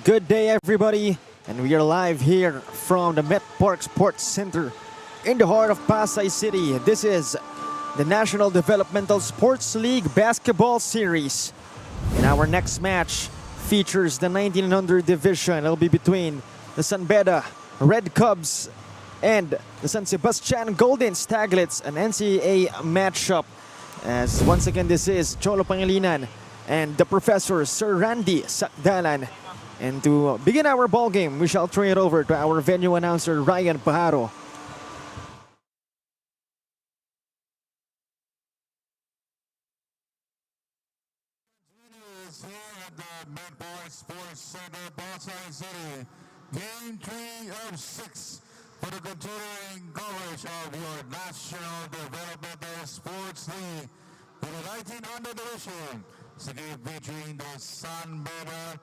Good day, everybody, and we are live here from the Met Park Sports Center in the heart of Pasay City. This is the National Developmental Sports League Basketball Series. And our next match features the 1900 division. It'll be between the San Beda Red Cubs and the San Sebastian Golden Staglets, an NCAA matchup. As once again, this is Cholo Pangilinan and the professor, Sir Randy Sakdalan. And to begin our ball game, we shall turn it over to our venue announcer, Ryan Pajaro. Here at the Met Sports Center, Pasay City. Game 3 of 6 for the continuing coverage of your National Developmental Sports League in the 1900 division. It's a game featuring the San Beda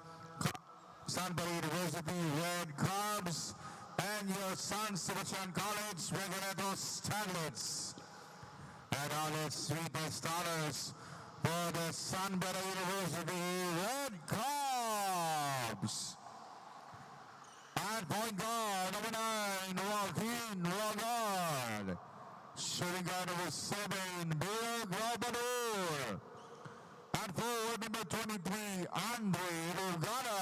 University Red Cubs and your San Sebastian College Regulators Staglets. And now let's meet the starters for the San Beda University Red Cubs. And point guard number 9, Joaquin Rogard. Shooting guard number 7, Bill Grabador. And forward number 23, Andre Lugana.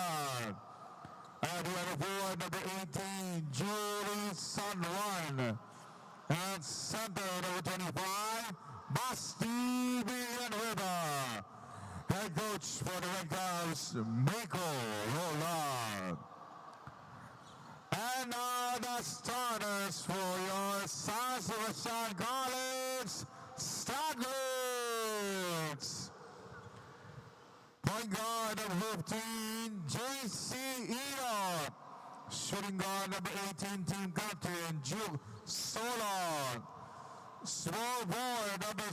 And the other forward number 18, Julie Sanjuan. And center number 25, Basti Villanueva. Head coach for the Red Cubs, Miko Roland. And now the starters for your San Sebastian College Staglets. Point guard number 15, J.C. Eno. Shooting guard number 18, team captain, Juke Solon. Small forward number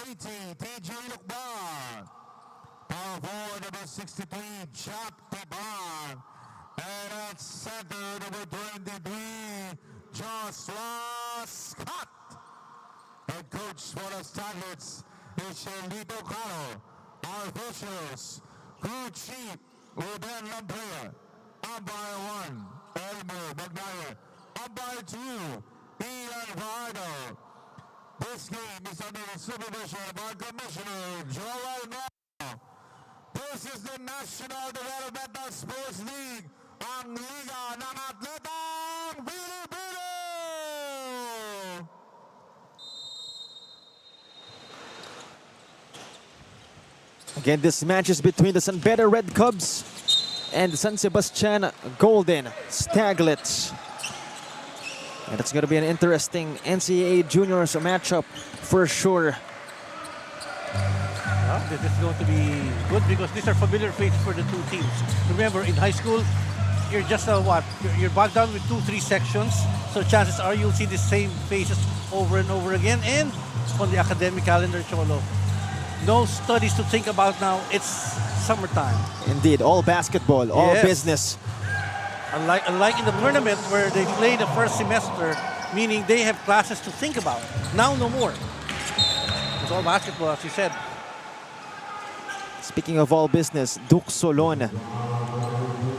80, T.J. Lukban. Power forward number 63, Jack Taban. And at center number 23, Joshua Scott. Head coach for the Staglets is Shelito Caro. Our officials, crew chief, Ruben Lamprey. Umpire 1, Elmo Magnayer. Umpire 2, Ian Vardo. This game is under the supervision of our commissioner, Joel Noel. This is the National Developmental Sports League, ang Liga ng Atletang Pilipino! Again, this match is between the San Beda Red Cubs and the San Sebastian Golden Staglets. And it's going to be an interesting NCAA juniors matchup for sure. This is going to be good because these are familiar faces for the two teams. Remember, in high school, you're just You're bogged down with 2-3 sections. So chances are you'll see the same faces over and over again. And on the academic calendar, Cholo, no studies to think about now. It's summertime. Indeed, all basketball, all Yes. business. Unlike in the tournament where they play the first semester, meaning they have classes to think about. Now, no more. It's all basketball, as you said. Speaking of all business, Duke Solon,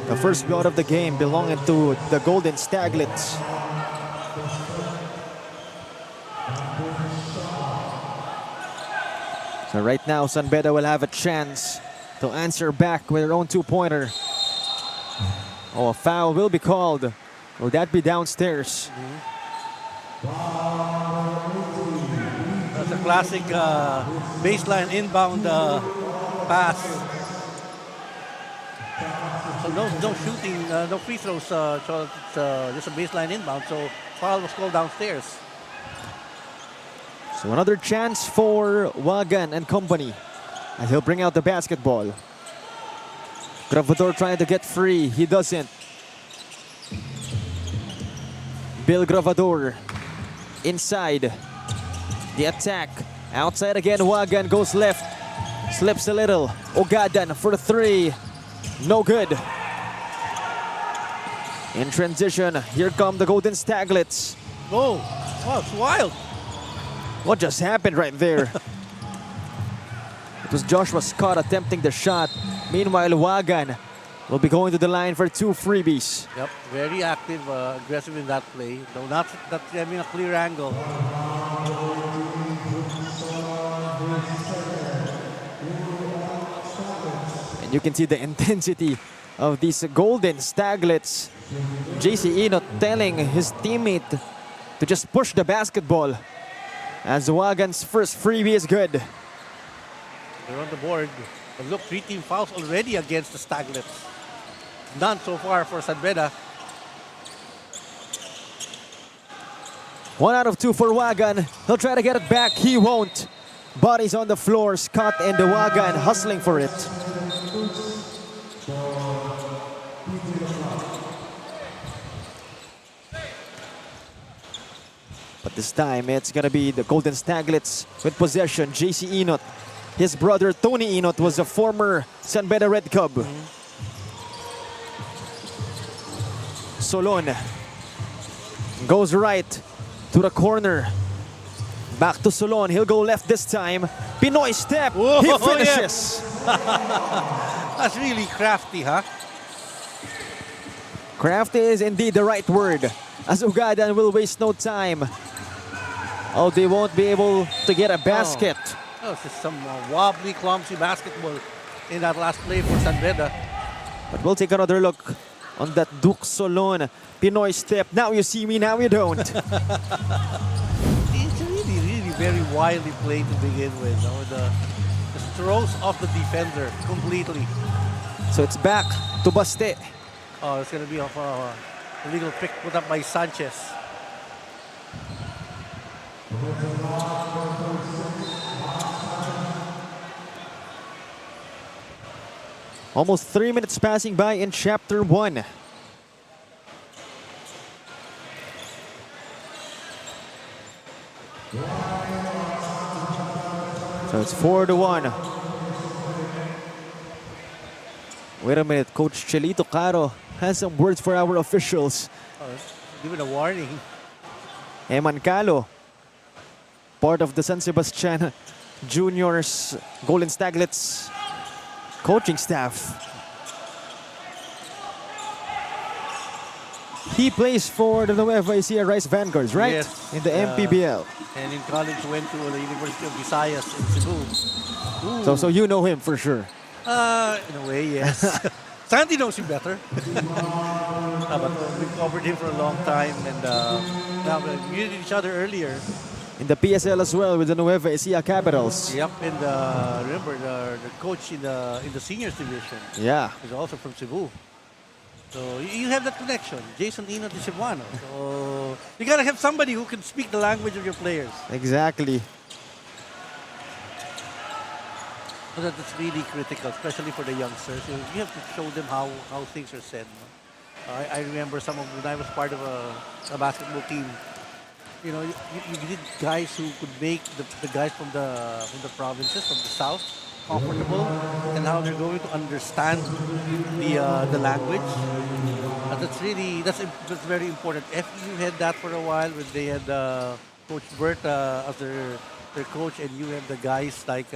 the first blood of the game belonging to the Golden Staglets. So right now, San Beda will have a chance to answer back with their own two-pointer. Oh, a foul will be called. Will that be downstairs? That's a classic baseline inbound pass. So no shooting, no free throws. So it's just a baseline inbound. So foul was called downstairs. So another chance for Wagan and company. And he'll bring out the basketball. Gravador trying to get free. He doesn't. Bill Gravador inside. The attack. Outside again. Wagan goes left. Slips a little. Ogadan for the three. No good. In transition, here come the Golden Staglets. Oh, wow, it's wild. What just happened right there? It was Joshua Scott attempting the shot. Meanwhile, Wagan will be going to the line for 2 freebies. Yep, very active, aggressive in that play. Though not having a clear angle. And you can see the intensity of these golden Staglets. JC Enot telling his teammate to just push the basketball, as Wagan's first freebie is good. They're on the board. But look, 3 team fouls already against the Staglets. None so far for San Beda. 1 out of 2 for Wagan. He'll try to get it back. He won't. Bodies on the floor. Scott and the Wagan hustling for it. But this time, it's going to be the Golden Staglets with possession. JC Enot. His brother, Tony Enot, was a former San Beda Red Cub. Solon goes right to the corner. Back to Solon. He'll go left this time. Pinoy step. Whoa, he finishes. That's really crafty, huh? Crafty is indeed the right word, as Ugadan will waste no time. Oh, they won't be able to get a basket. Oh, this is some wobbly, clumsy basketball in that last play for San Beda. But we'll take another look on that Duke Solon Pinoy step. Now you see me, now you don't. It's really very wildly played to begin with. You know, the throws off the defender completely. So it's back to Baste. Oh, it's going to be off a illegal pick put up by Sanchez. Almost 3 minutes passing by in Chapter 1. So it's 4-1. Wait a minute, Coach Chelito Caro has some words for our officials. Oh, given a warning. Eman Calo, part of the San Sebastian Juniors Golden Staglets coaching staff. He plays for the Nueva Ecija Rice Vanguards, right? Yes. In the MPBL. And in college went to the University of Visayas in Cebu. So you know him for sure. In a way, yes. Sandy knows him better. But we covered him for a long time, and now we knew each other earlier. In the PSL as well with the Nueva Ecija Capitals. Yep, and remember the coach in the seniors division Yeah. is also from Cebu. So you have that connection. Jason Enot is Cebuano. So you gotta have somebody who can speak the language of your players. Exactly. So that's really critical, especially for the youngsters. You have to show them how things are said. No? I remember when I was part of a basketball team. You know, you need guys who could make the guys from the provinces, from the south, comfortable, and how they're going to understand the language. And that's very important. FEU had that for a while when they had Coach Bert as their coach, and you have the guys like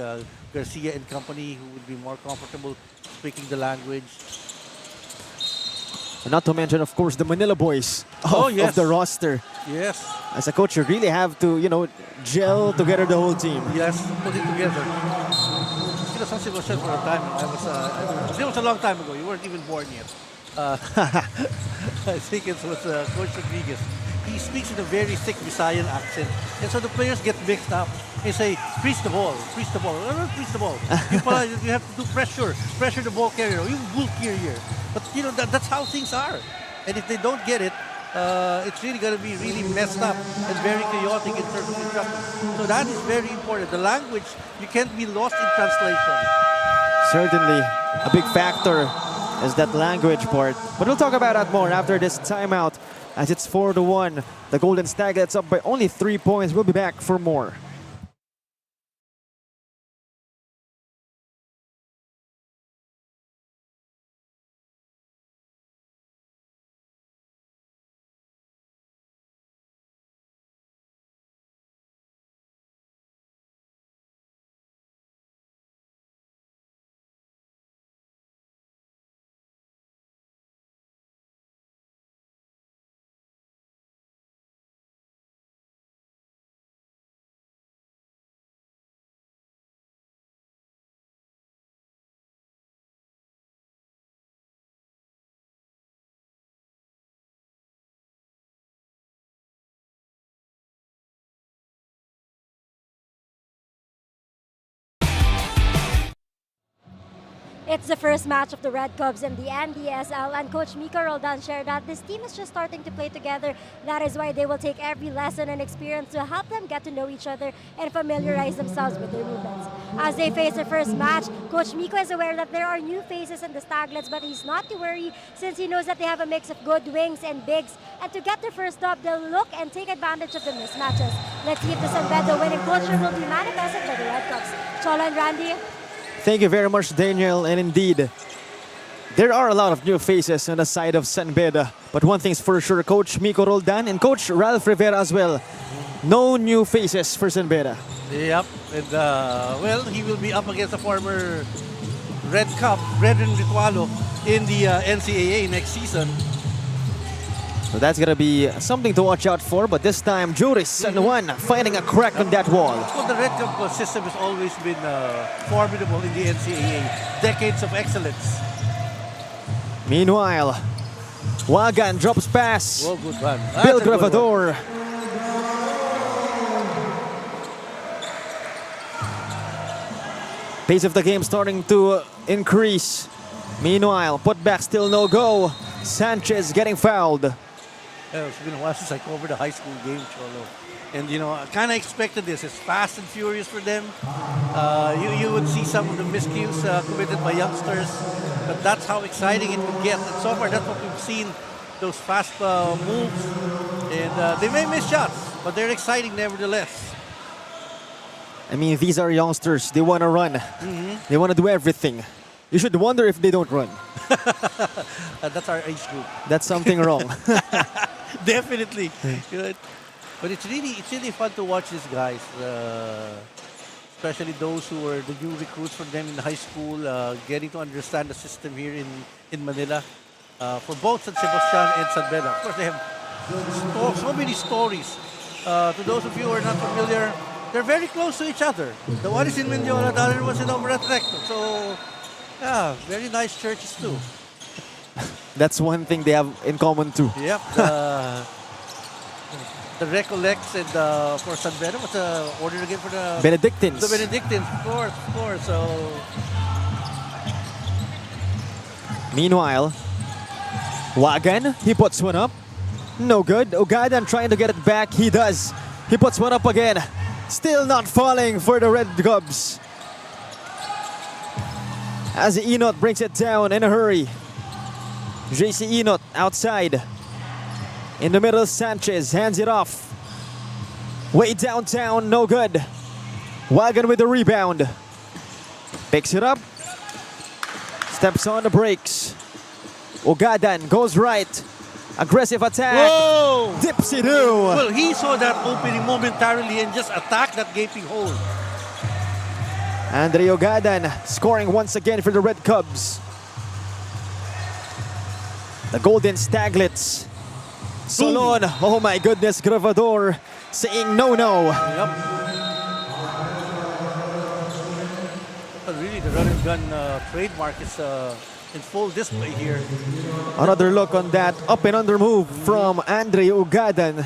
Garcia and company who would be more comfortable speaking the language. And not to mention, of course, the Manila boys of the roster. Yes. As a coach, you really have to, gel together the whole team. Yes, put it together. You know, San Sebastian for a time, it was a long time ago. You weren't even born yet. I think it was Coach Rodriguez. He speaks in a very thick Visayan accent. And so the players get mixed up. They say, freeze the ball, freeze the ball. No, freeze the ball. You have to do pressure the ball carrier. You bulkier here. But, that's how things are. And if they don't get it, it's really going to be really messed up and very chaotic in terms of instruction. So that is very important. The language, you can't be lost in translation. Certainly, a big factor is that language part. But we'll talk about that more after this timeout, as it's 4-1. The Golden Staglets up by only 3 points. We'll be back for more. It's the first match of the Red Cubs in the Ndsl, and Coach Miko Roldan shared that this team is just starting to play together. That is why they will take every lesson and experience to help them get to know each other and familiarize themselves with their movements. As they face their first match, Coach Miko is aware that there are new faces in the Staglets, but he's not to worry since he knows that they have a mix of good wings and bigs. And to get their first dub, they'll look and take advantage of the mismatches. Let's see if the San Pedro winning culture will be manifested by the Red Cubs. Chola and Randy. Thank you very much, Daniel. And indeed, there are a lot of new faces on the side of San Beda. But one thing's for sure, Coach Miko Roldan and Coach Ralph Rivera as well. No new faces for San Beda. Yep, and well, he will be up against a former Red Cup, Brethren Ritualo, in the NCAA next season. So that's going to be something to watch out for. But this time, Juris San Juan finding a crack on that wall. Well, the Red Cup system has always been formidable in the NCAA. Decades of excellence. Meanwhile, Wagan drops pass. Oh, good one. Bill That's a good one. Gravador. Pace of the game starting to increase. Meanwhile, put back still no go. Sanchez getting fouled. It's been a while since I covered a high school game, Cholo. And, you know, I kind of expected this. It's fast and furious for them. You would see some of the miscues committed by youngsters. But that's how exciting it can get. And so far, that's what we've seen. Those fast moves. And they may miss shots, but they're exciting nevertheless. I mean, these are youngsters. They want to run. They want to do everything. You should wonder if they don't run. That's our age group. That's something wrong. Definitely. But it's really fun to watch these guys, especially those who are the new recruits from them in high school, getting to understand the system here in Manila. For both San Sebastian and San Beda. Of course, they have so many stories. To those of you who are not familiar, they're very close to each other. The one is in Mendiola, the other was in Obrat Recto. So, yeah, very nice churches too. That's one thing they have in common too. Yep. The Recollects and for San Beda, what's the order again for the Benedictines. The Benedictines, of course. So Meanwhile, Wagan, he puts one up. No good. Ugadan trying to get it back. He does. He puts one up again. Still not falling for the Red Cubs. As Enot brings it down in a hurry. JC Enot outside. In the middle, Sanchez hands it off. Way downtown, no good. Wagan with the rebound. Picks it up. Steps on the brakes. Ugadan goes right. Aggressive attack. whoa! Dipsy-doo. Well, he saw that opening momentarily and just attacked that gaping hole. Andre Ugadan scoring once again for the Red Cubs. The Golden Staglets. Solon, oh my goodness, Gravador saying no. Yep. But really, the run and gun trademark is in full display here. Another look on that up and under move from Andre Ugadan.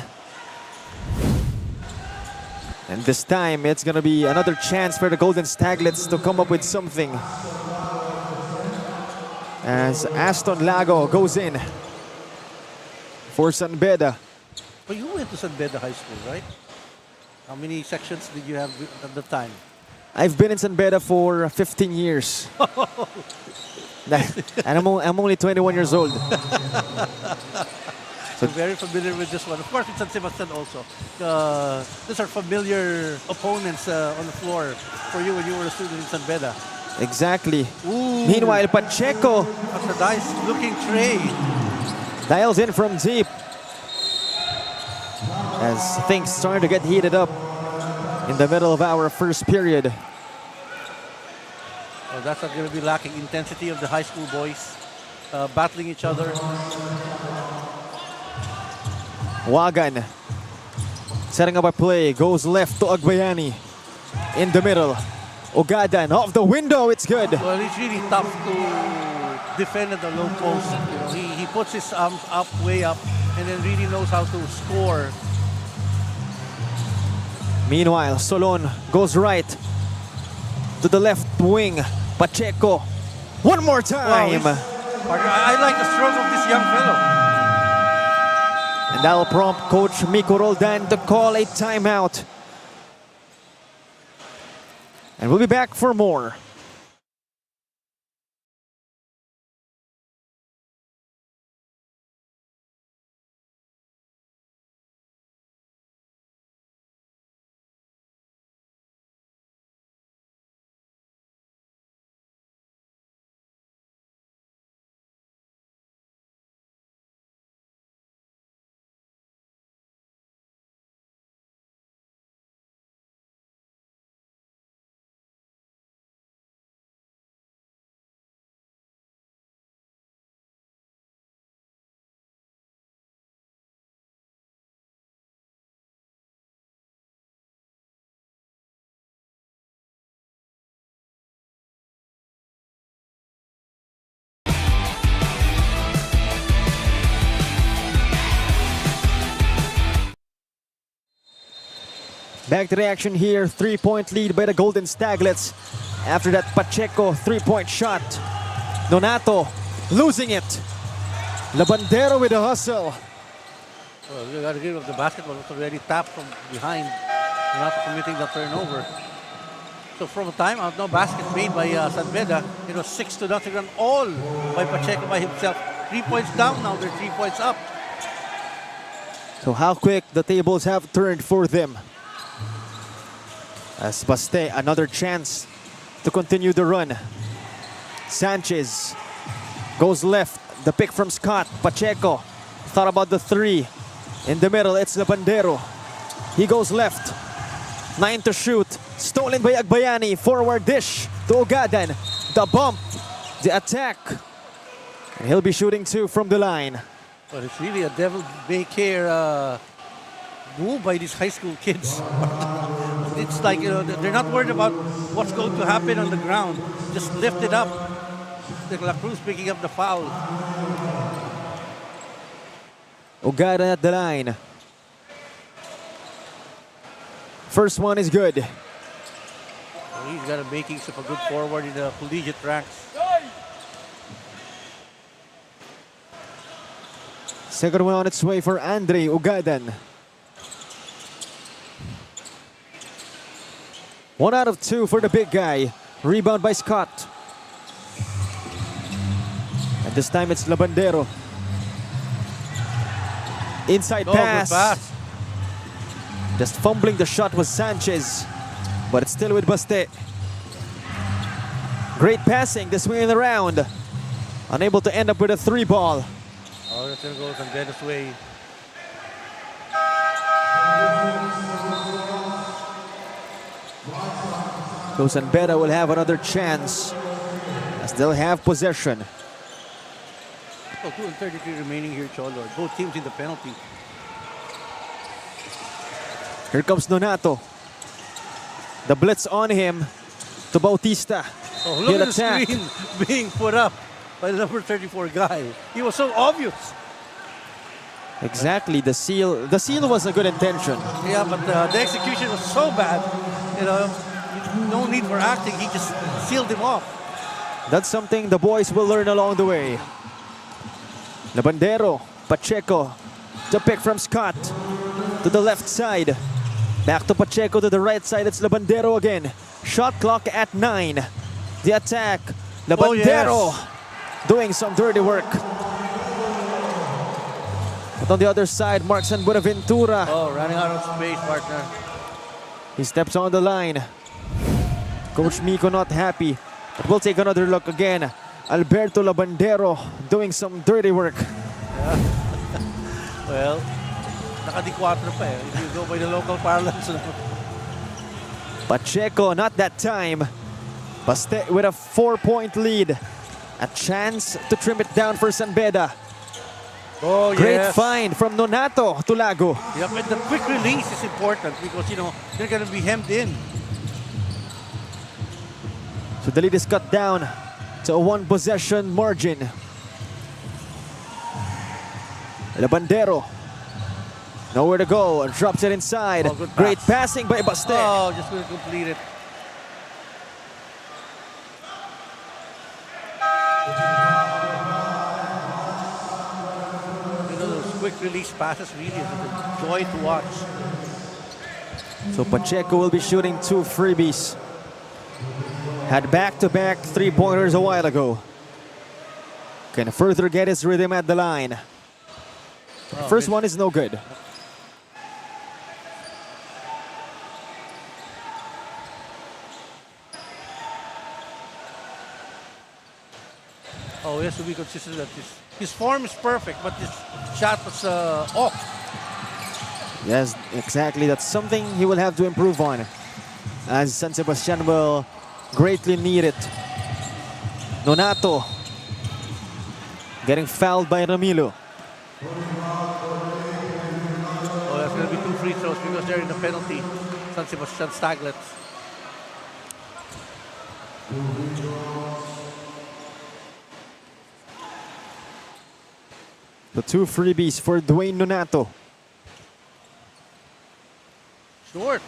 And this time, it's going to be another chance for the Golden Staglets to come up with something. As Aston Lago goes in for San Beda. But you went to San Beda High School, right? How many sections did you have at the time? I've been in San Beda for 15 years. And I'm only 21 years old. So very familiar with this one. Of course, with San Sebastian also. These are familiar opponents on the floor for you when you were a student in San Beda. Exactly. Ooh. Meanwhile, Pacheco That's a nice-looking tray. dials in from deep. As things starting to get heated up in the middle of our first period. Well, that's not going to be lacking intensity of the high school boys battling each other. Wagan setting up a play, goes left to Agbayani. In the middle, Ugadan off the window, it's good. Well, it's really tough to defend at the low post. You know, he puts his arms up, way up, and then really knows how to score. Meanwhile, Solon goes right to the left wing. Pacheco One more time. I like the stroke of this young fellow. And that'll prompt Coach Miko Roldan to call a timeout. And we'll be back for more. Back to the action here. 3-point lead by the Golden Staglets. After that Pacheco 3-point shot. Donato losing it. Labandero with a hustle. Well, you got to give up the basketball. It's already tapped from behind. You're not committing the turnover. So from a timeout, no basket made by San Beda. It was 6-0 run all by Pacheco by himself. 3 points down now. They're 3 points up. So how quick the tables have turned for them. As Baste, another chance to continue the run. Sanchez goes left. The pick from Scott. Pacheco thought about the three. In the middle, it's Labandero. He goes left. 9 to shoot. Stolen by Agbayani. Forward dish to Ogadan. The bump. The attack. And he'll be shooting 2 from the line. But it's really a devil may care move by these high school kids. It's like, you know, they're not worried about what's going to happen on the ground. Just lift it up. The La Cruz picking up the foul. Ogadan at the line. First one is good. So he's got a makings of a good forward in the collegiate ranks. Second one on its way for Andre Ogadan. 1 out of 2 for the big guy. Rebound by Scott. And this time it's Labandero. Inside Oh, good pass. pass. Just fumbling the shot was Sanchez. But it's still with Baste. Great passing this way around. Unable to end up with a 3 ball. Oh, that's going to go San Beda's way. So San Beda will have another chance as they'll have possession. Oh, 2:33 remaining here, Cholo. Both teams in the penalty. Here comes Donato. The blitz on him to Bautista. Oh, look He'll at the attack. screen being put up by the number 34 guy. He was so obvious. Exactly, the seal was a good intention. Yeah, but the execution was so bad. You know, no need for acting. He just sealed him off. That's something the boys will learn along the way. Labandero, Pacheco, the pick from Scott to the left side. Back to Pacheco to the right side. It's Labandero again. Shot clock at 9. The attack. Labandero doing some dirty work. But on the other side, Markson Buenaventura. Oh, running out of space, partner. He steps on the line. Coach Miko not happy. But we'll take another look again. Alberto Labandero doing some dirty work. Yeah. Well, naka-4 pa eh. If you go by the local parlance. Pacheco, not that time. Baste with a 4-point lead. A chance to trim it down for San Beda. Oh, Great yes. find from Nonato to Lago. Yep, and the quick release is important because, you know, they're going to be hemmed in. So the lead is cut down to a 1-possession margin. Labandero. Nowhere to go. Drops it inside. Oh, good pass. Great passing by Baste. Oh, just going to complete it. You know, those quick release passes really is a joy to watch. So Pacheco will be shooting 2 freebies. Had back-to-back three-pointers a while ago. Can further get his rhythm at the line. First one is no good. Oh, he has to be consistent at this. His form is perfect, but his shot was off. Yes, exactly. That's something he will have to improve on, as San Sebastian will greatly need it. Nonato getting fouled by Ramilo. Oh, that's going to be 2 free throws because they're in the penalty. San Sebastian Staglets. The 2 freebies for Dwayne Nonato. Short.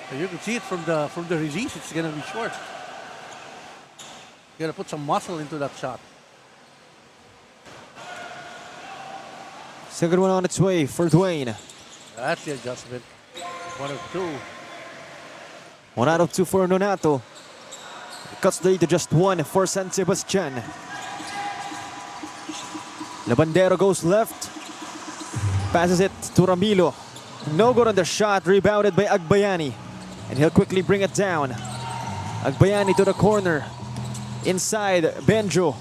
So you can see it from the release. It's going to be short. You got to put some muscle into that shot. Second one on its way for Dwayne. That's the adjustment. 1 of 2. 1 out of 2 for Nonato. Cuts the lead to just 1 for San Sebastian. Labandero goes left. Passes it to Ramilo. No good on the shot. Rebounded by Agbayani. And he'll quickly bring it down. Agbayani to the corner. Inside, Benjo.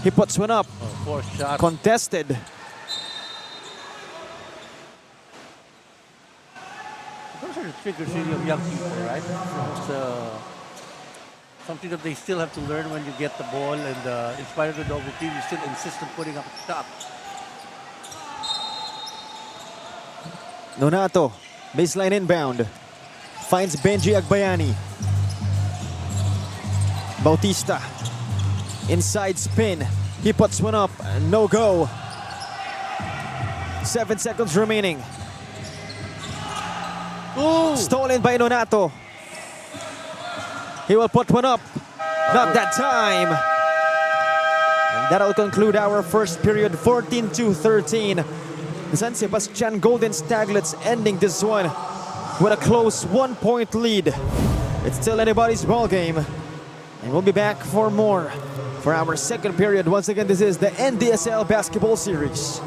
He puts one up. Oh, 4th shot. Contested. Those are the triggers really of young people, right? It's something that they still have to learn when you get the ball, and in spite of the double team, you still insist on putting up a shot. Nonato, baseline inbound. Finds Benji Agbayani. Bautista. Inside spin. He puts one up. No go. 7 seconds remaining. Ooh! Stolen by Nonato. He will put one up. Not that time. And that'll conclude our first period, 14-13. The San Sebastian Golden Staglets ending this one with a close 1-point lead. It's still anybody's ball game. And we'll be back for more for our second period. Once again, this is the Ndsl Basketball Series.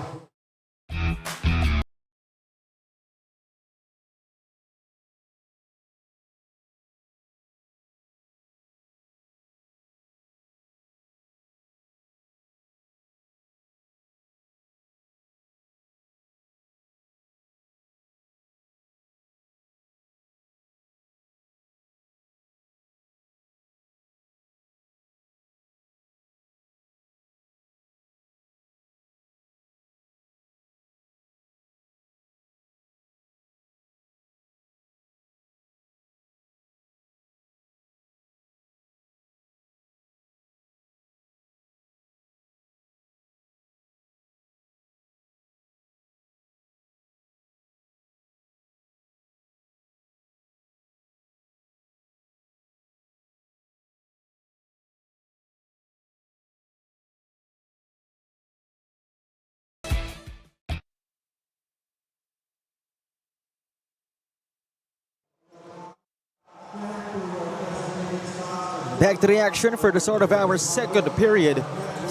Back to the action for the start of our second period.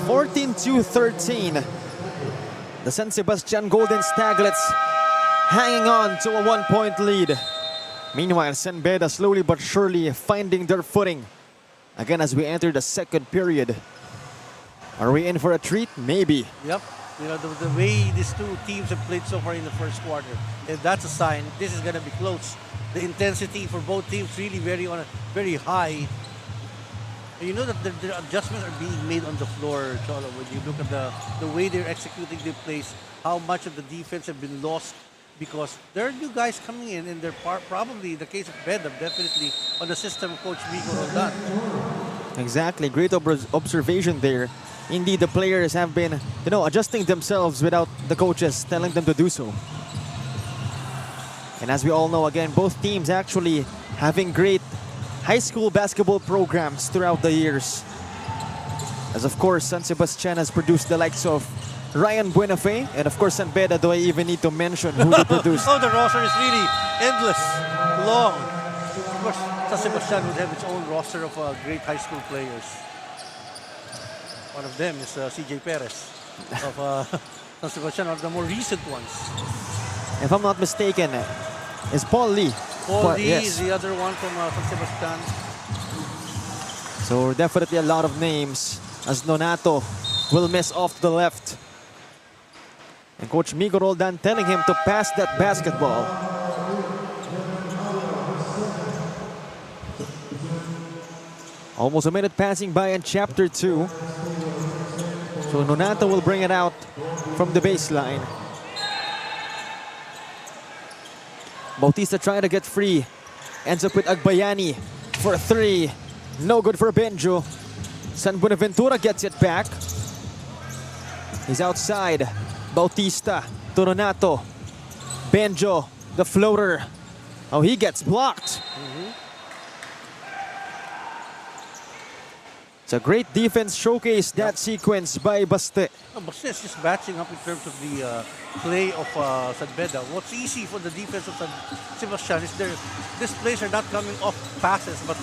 14-13. The San Sebastian Golden Staglets hanging on to a 1-point lead. Meanwhile, San Beda slowly but surely finding their footing. Again, as we enter the second period. Are we in for a treat? Maybe. Yep. You know, the way these two teams have played so far in the first quarter, if that's a sign, this is going to be close. The intensity for both teams really very high. And you know that the adjustments are being made on the floor, Cholo, when you look at the way they're executing their plays, how much of the defense have been lost because there are new guys coming in, and they're probably, in the case of Beda, definitely on the system of Coach Miko Roldan. Exactly. Great observation there. Indeed, the players have been, adjusting themselves without the coaches telling them to do so. And as we all know, again, both teams actually having great high school basketball programs throughout the years. As of course, San Sebastian has produced the likes of Ryan Buenafe, and of course San Beda. Do I even need to mention who they produced? Oh, the roster is really endless, long. Of course, San Sebastian would have its own roster of great high school players. One of them is CJ Perez of San Sebastian, one of the more recent ones. If I'm not mistaken, is Paul Lee. Paul Lee yes. is the other one from San Sebastian. So definitely a lot of names as Nonato will miss off to the left. And Coach Migo Roldan telling him to pass that basketball. Almost a minute passing by in Chapter 2. So Nonato will bring it out from the baseline. Bautista trying to get free. Ends up with Agbayani for 3. No good for Benjo. San Buenaventura gets it back. He's outside. Bautista to Nonato. Benjo, the floater. Oh, he gets blocked. It's a great defense showcase, that sequence by Baste. Baste is just matching up in terms of the play of San Beda. What's easy for the defense of San Sebastian is these plays are not coming off passes, but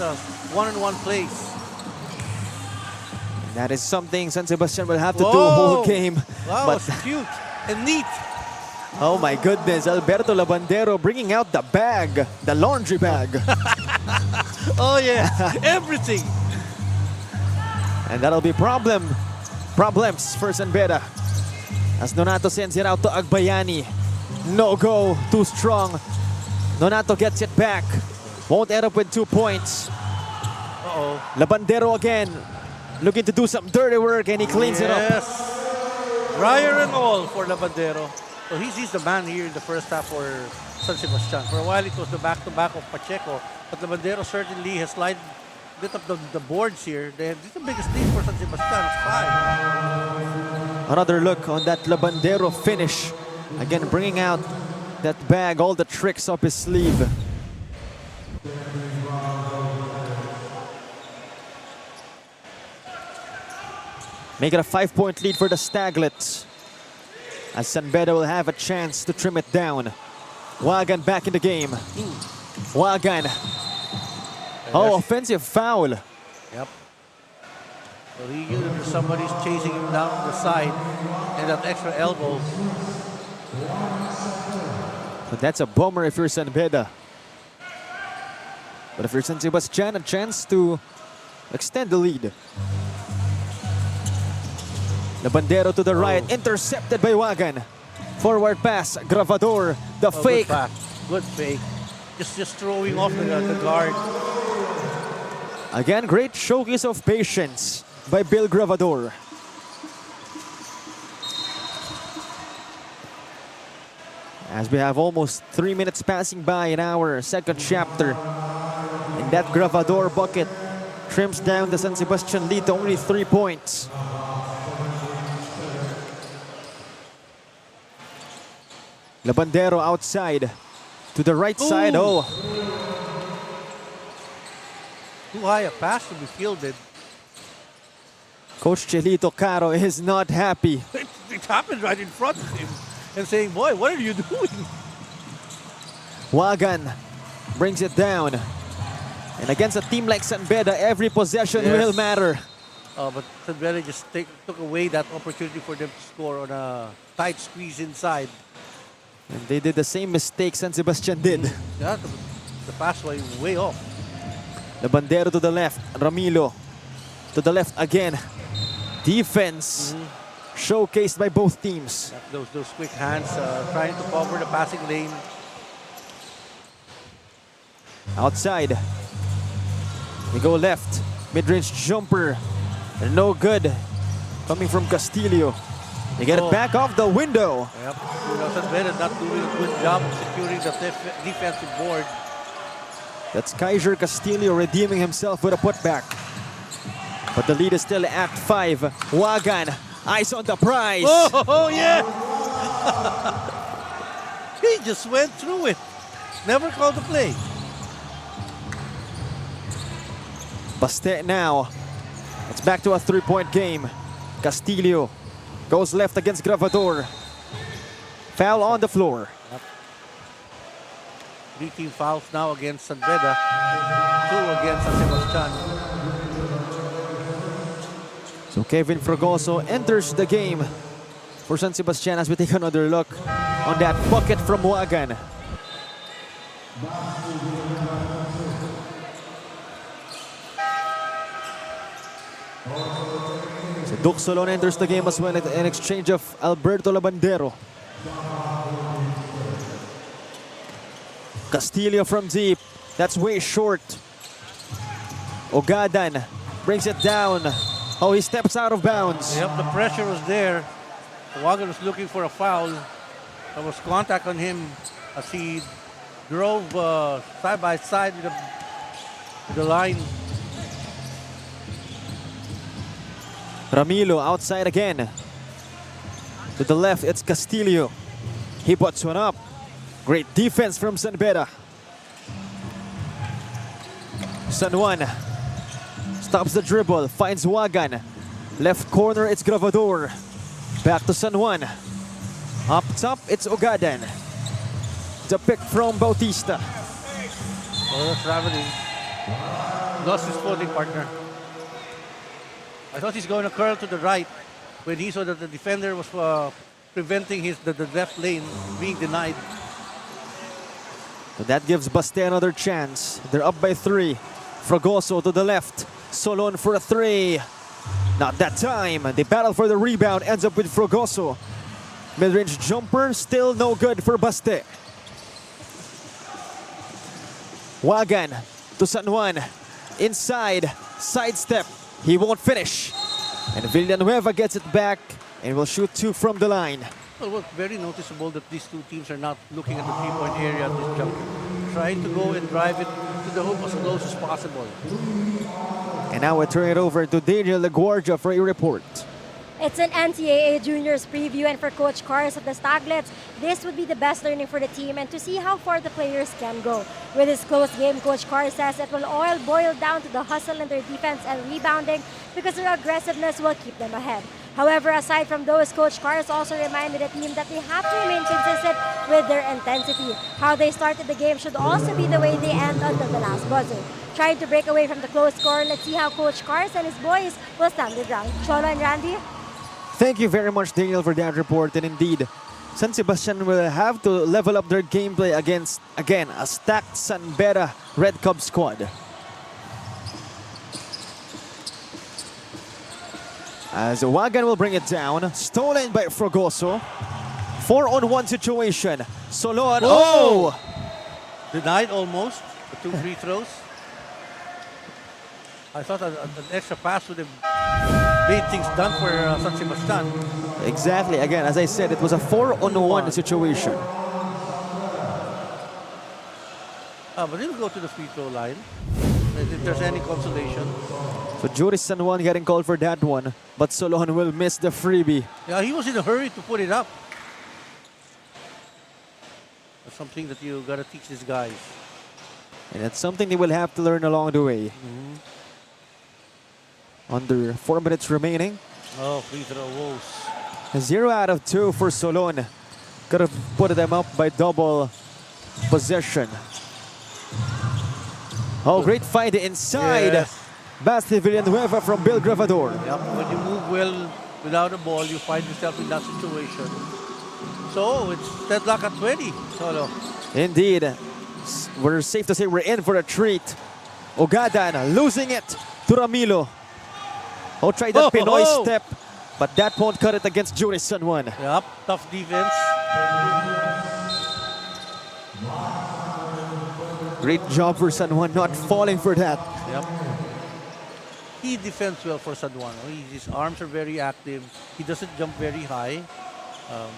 one-on-one plays. That is something San Sebastian will have to do whole game. Wow, But it's cute and neat. oh my goodness, Alberto Labandero bringing out the bag, the laundry bag. Oh yeah, everything. And that'll be problems for San Beda. As Nonato sends it out to Agbayani. No go, too strong. Nonato gets it back. Won't end up with 2 points. Uh-oh. Labandero again, looking to do some dirty work, and he cleans it up. Yes. Dryer and all for Labandero. So he's the man here in the first half for San Sebastian. For a while it was the back-to-back of Pacheco, but Labandero certainly has lit up the boards here. This is the biggest lead for San Sebastian. It's 5. Another look on that Labandero finish. Again, bringing out that bag, all the tricks up his sleeve. Make it a 5-point lead for the Staglets. As San Beda will have a chance to trim it down. Wagan back in the game. Wagan. Oh, offensive foul. Yep. So he used somebody's chasing him down the side, and that extra elbow. So that's a bummer if you're San Beda. But if you're San Sebastian, a chance to extend the lead. Labandero to the right, intercepted by Wagan. Forward pass, Gravador, the fake. Good pass. Good fake. Just throwing off the guard. Again, great showcase of patience by Bill Gravador. As we have almost 3 minutes passing by in our second chapter. And that Gravador bucket trims down the San Sebastian lead to only 3 points. Labandero outside to the right side. Oh, Too high a pass to be fielded. Coach Chelito Caro is not happy. It happened right in front of him. And saying, boy, what are you doing? Wagan brings it down. And against a team like San Beda, every possession will matter. But San Beda just took away that opportunity for them to score on a tight squeeze inside. And they did the same mistake San Sebastian did. Yeah, the pass was way off. Labandero to the left. Ramilo to the left again. Defense showcased by both teams. Those quick hands trying to cover the passing lane. Outside. We go left. Mid-range jumper. No good. Coming from Castillo. They get it back off the window. Yep. San Beda not doing a good job of securing the defensive board. That's Kaiser Castillo redeeming himself with a putback. But the lead is still at 5. Wagan, eyes on the prize. Oh yeah! He just went through it. Never called the play. Baste now. It's back to a 3-point game. Castillo goes left against Gravador. Foul on the floor. 3 team fouls now against San Beda, 2 against San Sebastian. So Kevin Fragoso enters the game for San Sebastian as we take another look on that bucket from Wagan. So Duke Solon enters the game as well in exchange of Alberto Labandero. Castillo from deep. That's way short. Ogadan brings it down. Oh, he steps out of bounds. Yep, the pressure was there. Wagan was looking for a foul. There was contact on him as he drove side by side with the line. Ramilo outside again. To the left, it's Castillo. He puts one up. Great defense from San Beda. San Juan stops the dribble, finds Wagan. Left corner, it's Gravador. Back to San Juan. Up top, it's Ogadan. The pick from Bautista. Oh, traveling. Lost his floating partner. I thought he's going to curl to the right when he saw that the defender was preventing the left lane being denied. So that gives Baste another chance. They're up by 3. Fragoso to the left. Solon for a 3. Not that time. They battle for the rebound. Ends up with Fragoso. Mid-range jumper. Still no good for Baste. Wagan to San Juan. Inside. Sidestep. He won't finish. And Villanueva gets it back and will shoot 2 from the line. Well, it was very noticeable that these 2 teams are not looking at the 3-point area at this juncture. Trying to go and drive it to the hoop as close as possible. And now we turn it over to Daniel LaGuardia for a report. It's an NCAA Juniors preview, and for Coach Cars of the Staglets, this would be the best learning for the team and to see how far the players can go. With this close game, Coach Cars says it will all boil down to the hustle in their defense and rebounding because their aggressiveness will keep them ahead. However, aside from those, Coach Cars also reminded the team that they have to remain consistent with their intensity. How they started the game should also be the way they end until the last buzzer. Trying to break away from the close score, let's see how Coach Cars and his boys will stand their ground. Cholo and Randy? Thank you very much, Daniel, for that report. And indeed, San Sebastian will have to level up their gameplay against, again, a stacked San Beda Red Cub squad. As Wagan will bring it down, stolen by Fragoso. 4-on-1 situation. Solon, oh! Denied almost, the 2 free throws. I thought an extra pass would have made things done for San Sebastian. Exactly. Again, as I said, it was a 4-on-1 situation. But he'll go to the free throw line if there's any consolation. So Juris San Juan getting called for that one, but Solon will miss the freebie. Yeah, he was in a hurry to put it up. That's something that you gotta teach these guys. And it's something they will have to learn along the way. Under 4 minutes remaining. Oh, free throw woes. 0 out of 2 for Solon. Could have put them up by double possession. Oh, great find inside. Yes. Basti Villanueva from Bill Gravador. Yep, when you move well without a ball, you find yourself in that situation. So it's deadlock at 20, Solo. Indeed. We're safe to say we're in for a treat. Ogadan losing it to Ramilo. Oh, tried that Pinoy step, but that won't cut it against Juris San Juan. Yep, tough defense. Great job for San Juan not falling for that. Yep. He defends well for San Juan. His arms are very active. He doesn't jump very high.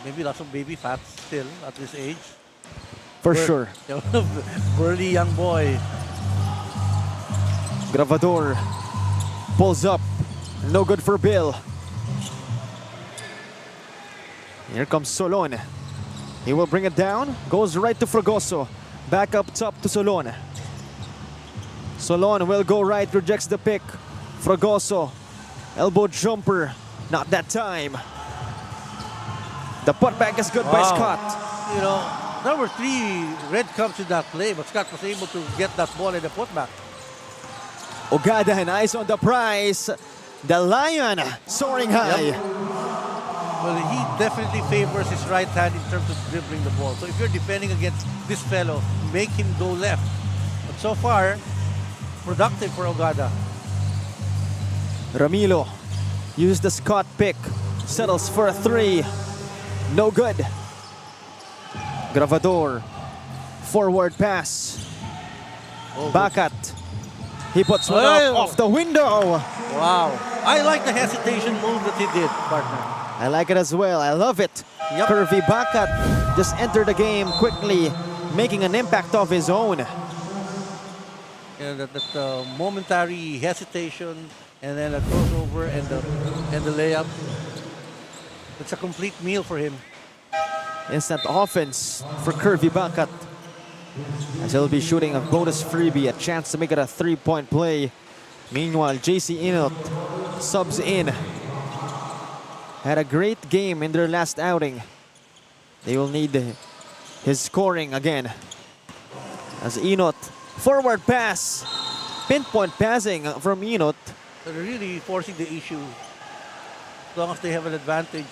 Maybe lots of baby fat still at this age. For sure. Burly young boy. Gravador pulls up. No good for Bill. Here comes Solon. He will bring it down. Goes right to Fragoso. Back up top to Solon. Solon will go right, rejects the pick. Fragoso, elbow jumper, not that time. The putback is good by Wow. Scott. You know, there were 3 red cups in that play, but Scott was able to get that ball in the putback. Ogada and eyes on the prize. The Lion soaring high. Well, he definitely favors his right hand in terms of dribbling the ball. So if you're defending against this fellow, make him go left. But so far, productive for Ogada. Ramilo uses the Scott pick. Settles for a 3. No good. Gravador. Forward pass. Bakat. He puts one up off the window. Wow. I like the hesitation move that he did, partner. I like it as well. I love it. Yep. Curvy Bakat just entered the game quickly, making an impact of his own. You know, that momentary hesitation and then a crossover and the layup. It's a complete meal for him. Instant offense for Curvy Bakat. As he'll be shooting a bonus freebie, a chance to make it a 3-point play. Meanwhile, JC Inot subs in. Had a great game in their last outing. They will need his scoring again. As Inot, forward pass. Pinpoint passing from Inot. They're really forcing the issue. As long as they have an advantage,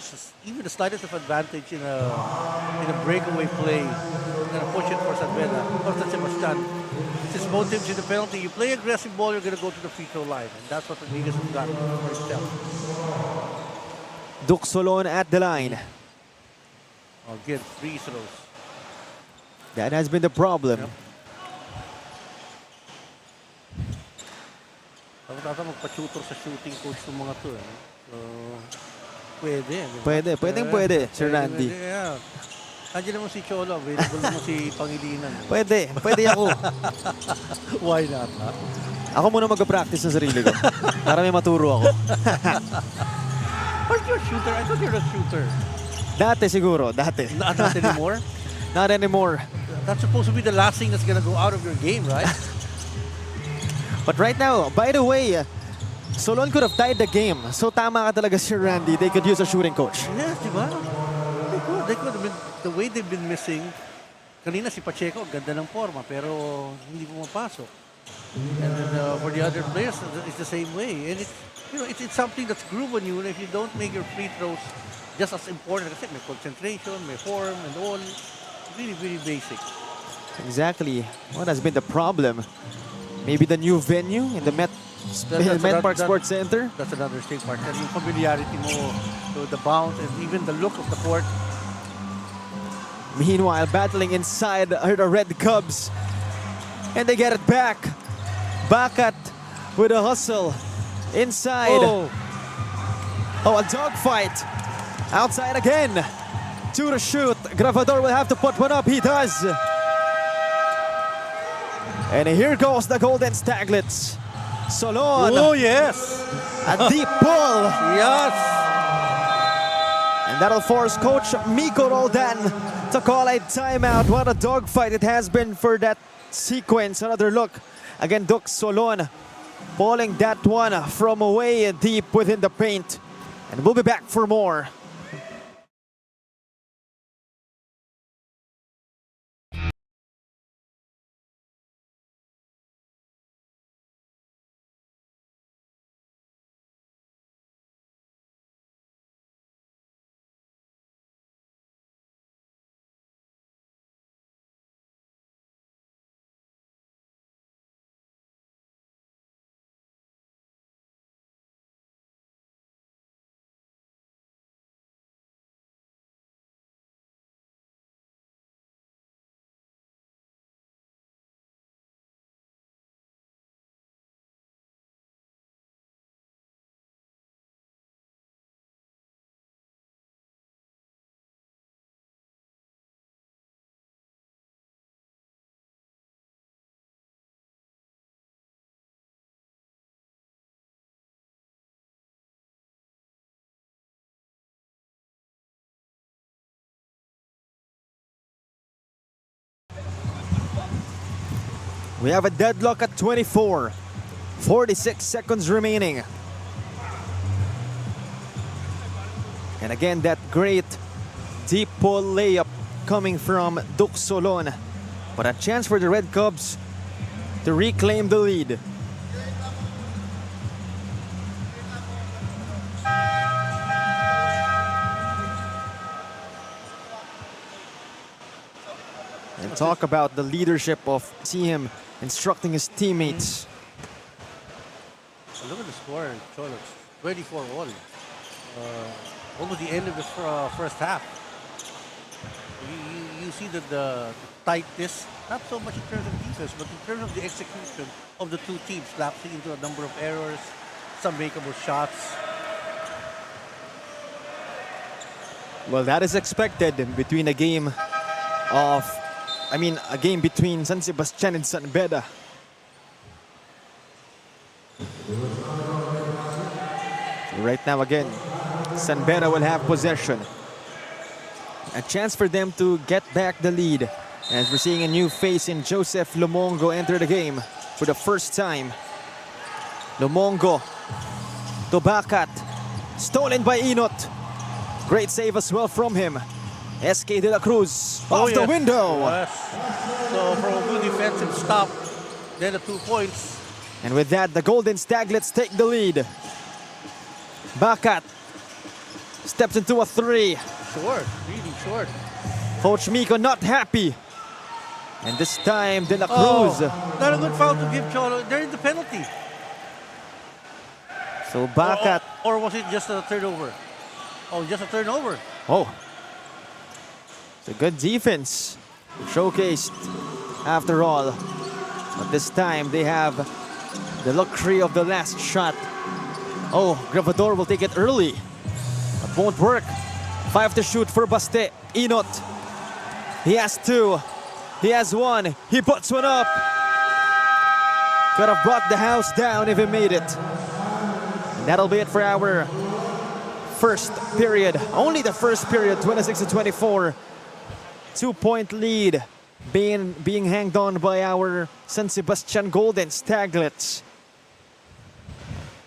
even the slightest of advantage in a breakaway play, they're going to push it for Sanveda. Costa Sebastian. Since both teams in the penalty, you play aggressive ball, you're going to go to the free throw line. And that's what Rodriguez has got for himself. Duke Solon at the line. Again, free throws. That has been the problem. Yep. Dapat ata magpa-tutor sa shooting coach ng mga to. So, pwede. Pwede, Sir Randy. Yeah. Andiyan naman si Cholo, available naman si Pangilinan. Pwede ako. Why not? Ha? Ako muna mag-practice sa sarili ko. Para may maturo ako. Aren't you a shooter? I thought you're a shooter. Dati siguro, dati. Not anymore? Not anymore. That's supposed to be the last thing that's gonna go out of your game, right? But right now, by the way, Solon could have tied the game. So tama ka talaga, Sir Randy. They could use a shooting coach. Yes, di ba? They could. I mean, the way they've been missing, kanina si Pacheco, ganda ng forma, pero hindi pumapasok. And then for the other players, it's the same way. And it's something that's groove on you. And if you don't make your free throws just as important, kasi may concentration, may form, and all, really, really basic. Exactly. What has been the problem? Maybe the new venue in the Met Park Sports Center? That's another thing, partner. Yung familiarity mo to the bounce and even the look of the court. Meanwhile, battling inside are the Red Cubs. And they get it back. Bakat with a hustle. Inside. Oh, a dogfight. Outside again. 2 to shoot. Gravador will have to put one up. He does. And here goes the Golden Staglets. Solon. Oh, yes. A deep pull. Yes. And that'll force Coach Miko Roldan to call a timeout. What a dogfight it has been for that sequence. Another look. Again, Duke Solon pulling that one from away deep within the paint. And we'll be back for more. We have a deadlock at 24. 46 seconds remaining. And again, that great deep pull layup coming from Duc Solon. But a chance for the Red Cubs to reclaim the lead. And talk about the leadership of him instructing his teammates. Look at the score in Cholos. 24-1. Almost the end of the first half. You see that the tightness, not so much in terms of defense, but in terms of the execution of the two teams, lapsing into a number of errors, some makeable shots. Well, that is expected between a game between San Sebastian and San Beda. Right now again, San Beda will have possession. A chance for them to get back the lead as we're seeing a new face in Joseph Lumongo enter the game for the first time. Lumongo to Bacat, stolen by Inot. Great save as well from him. SK De La Cruz off the window. Yes. So from a good defensive stop, then the 2 points. And with that, the Golden Staglets take the lead. Bacat steps into a three. Short, really short. Coach Miko not happy. And this time, De La Cruz. Not a good foul to give Cholo. There is the penalty. So Bacat. Or was it just a turnover? Oh, just a turnover. Oh. It's a good defense. Showcased after all. But this time, they have the luxury of the last shot. Oh, Gravador will take it early. But won't work. 5 to shoot for Baste. Inot. He has 2. He has 1. He puts one up. Could have brought the house down if he made it. And that'll be it for our first period. Only the first period, 26 to 24. 2-point lead being hanged on by our San Sebastian Golden Staglets.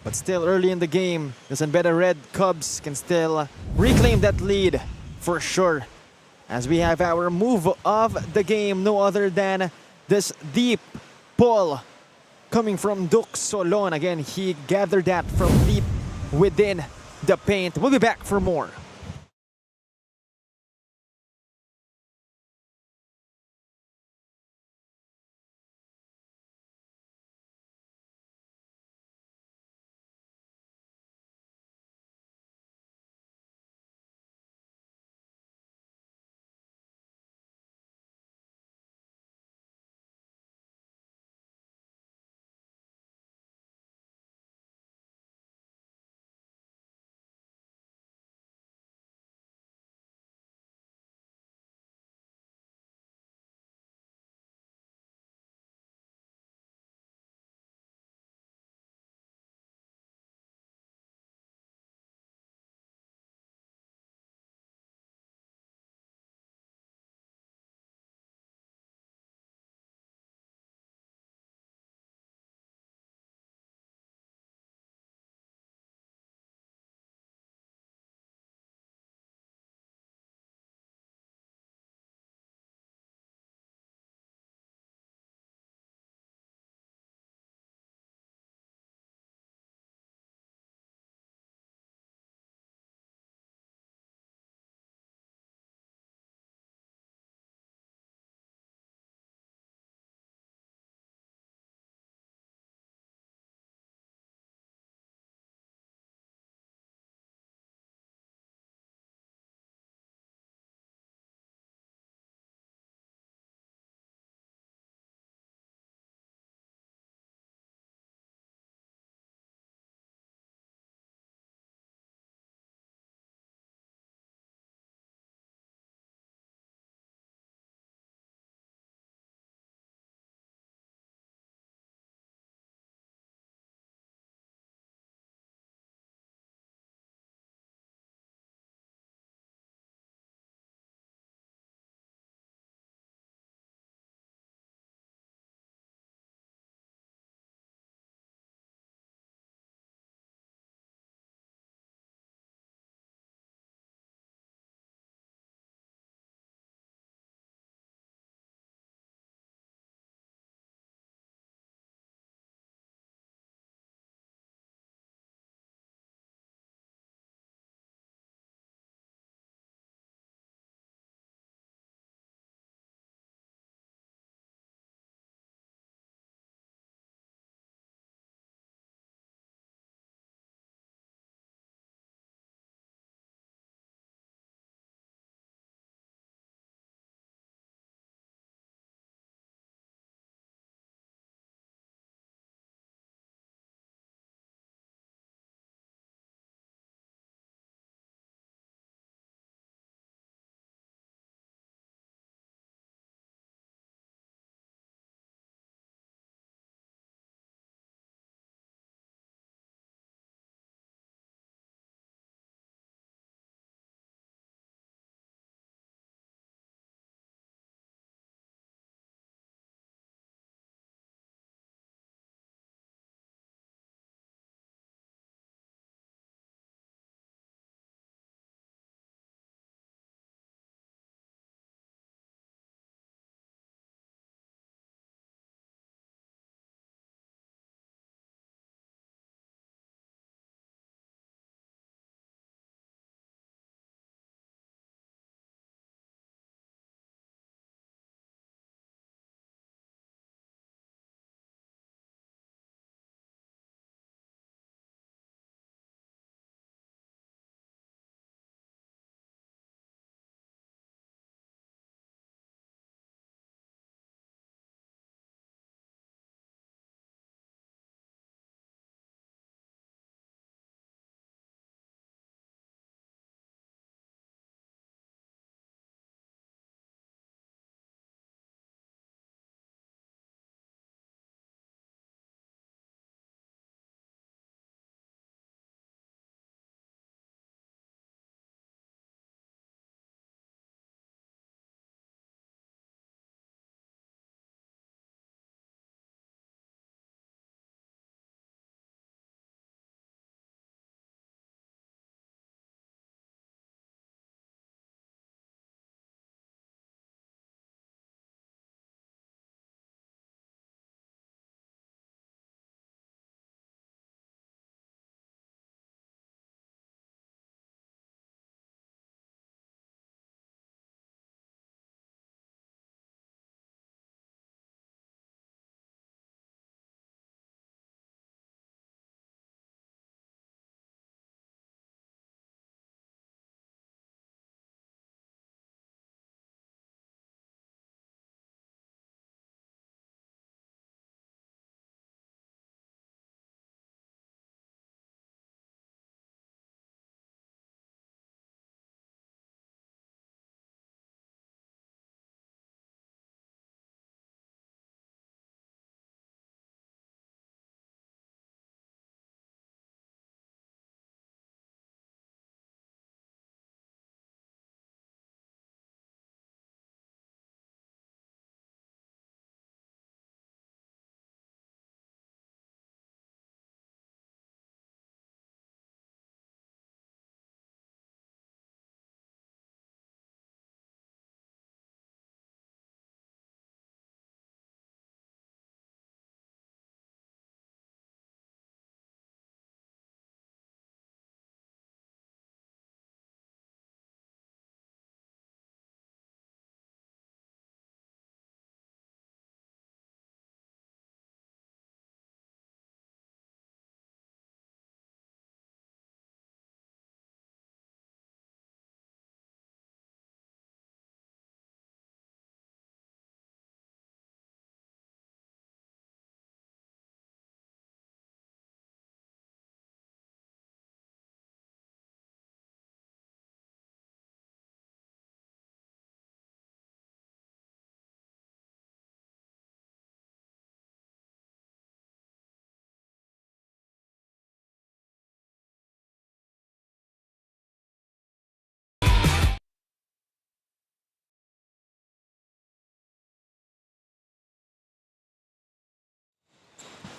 But still early in the game, the San Beda Red Cubs can still reclaim that lead for sure. As we have our move of the game, no other than this deep pull coming from Duc Solon. Again, he gathered that from deep within the paint. We'll be back for more.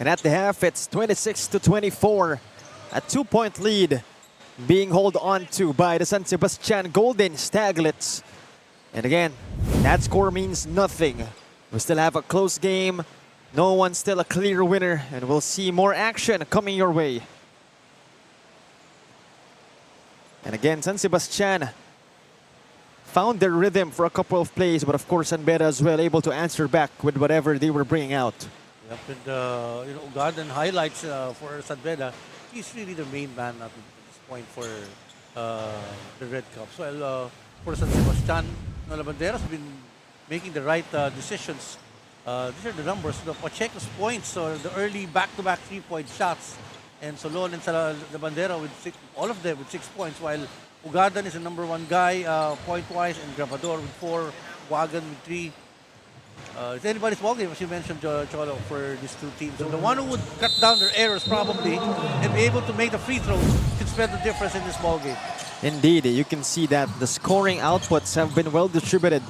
And at the half, it's 26-24. A 2-point lead being held on to by the San Sebastian Golden Staglets. And again, that score means nothing. We still have a close game. No one's still a clear winner, and we'll see more action coming your way. And again, San Sebastian found their rhythm for a couple of plays, but of course, San Beda as well able to answer back with whatever they were bringing out. Yep, and Ugadan highlights for San Beda. He's really the main man at this point for the Red Cups. Well, for San Sebastian, Labanderas have been making the right decisions. These are the numbers. The Pacheco's points, or the early back-to-back 3-point shots, and Solon and Labandera with all of them with 6 points, while Ugadan is the number 1 guy point-wise, and Grabador with 4, Wagan with 3. It's anybody's ballgame, as you mentioned, Cholo, for these two teams. And the one who would cut down their errors probably and be able to make the free throws can spread the difference in this ballgame. Indeed, you can see that the scoring outputs have been well distributed.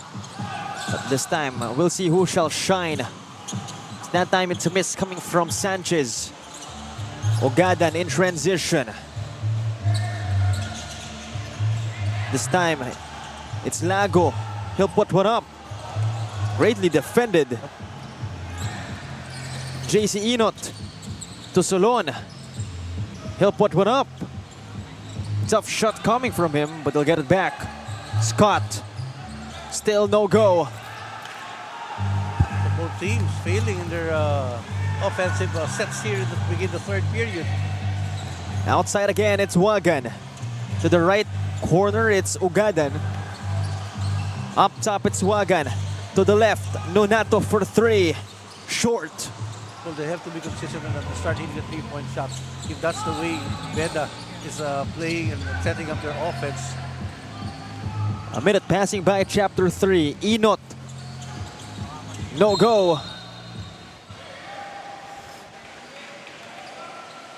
But this time, we'll see who shall shine. That time it's a miss coming from Sanchez. Ugadan in transition. This time, it's Lago. He'll put one up. Greatly defended. JC Enot to Solon. He'll put one up. Tough shot coming from him, but they'll get it back. Scott. Still no go. Both teams failing in their offensive sets here to begin the third period. Outside again, it's Wagan. To the right corner, it's Ugadan. Up top, it's Wagan. To the left, Nonato for 3. Short. Well, they have to be consistent and start hitting the 3-point shots. If that's the way Beda is playing and setting up their offense. A minute passing by chapter 3. Enot. No go.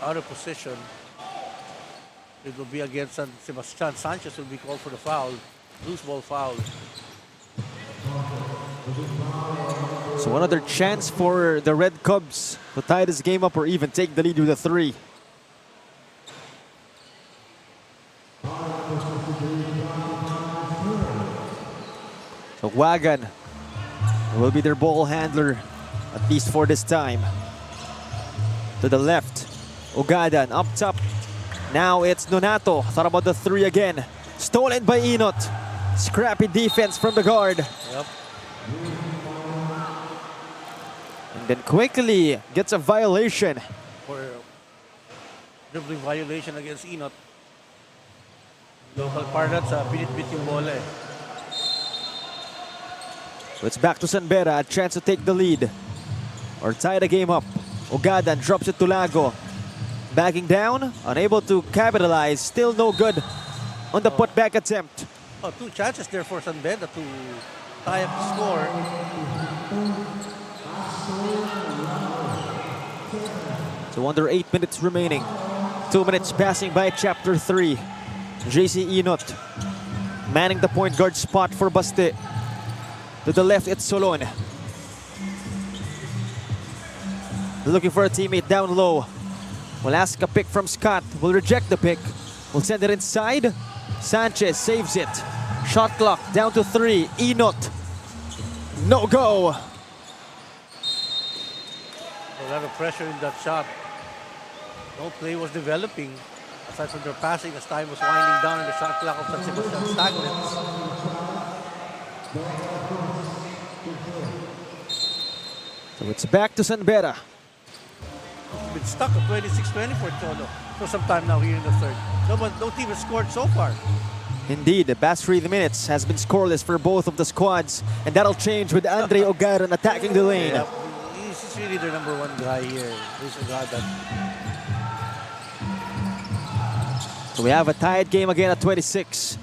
Out of position. It will be against San Sebastian. Sanchez will be called for the foul. Loose ball foul. So another chance for the Red Cubs to tie this game up or even take the lead with a 3. So Wagan will be their ball handler, at least for this time. To the left, Ugadan up top. Now it's Nonato. Thought about the 3 again. Stolen by Enot. Scrappy defense from the guard. Yep. And then quickly gets a violation. For dribbling violation against Enot. Local parlance, binit-bit yung bola eh. So it's back to San Beda, a chance to take the lead or tie the game up. Ugadan drops it to Lago. Backing down, unable to capitalize, still no good on the putback attempt. Oh, 2 chances there for San Beda to tie up the score. So under 8 minutes remaining. 2 minutes passing by chapter 3. JC Enot manning the point guard spot for Baste. To the left, it's Solon. Looking for a teammate down low. Will ask a pick from Scott. Will reject the pick. Will send it inside. Sanchez saves it. Shot clock down to 3. Enot. No go. A lot of pressure in that shot. No play was developing. Aside from their passing as time was winding down in the shot clock of San Sebastian Staglets. So it's back to San Beda. Been stuck at 26-24 Cholo for some time now here in the third. No team has scored so far. Indeed, the past 3 minutes has been scoreless for both of the squads, and that'll change with Andre Ugadan attacking the lane. Yeah, he's really their number 1 guy here. This Ugadan. So we have a tied game again at 26.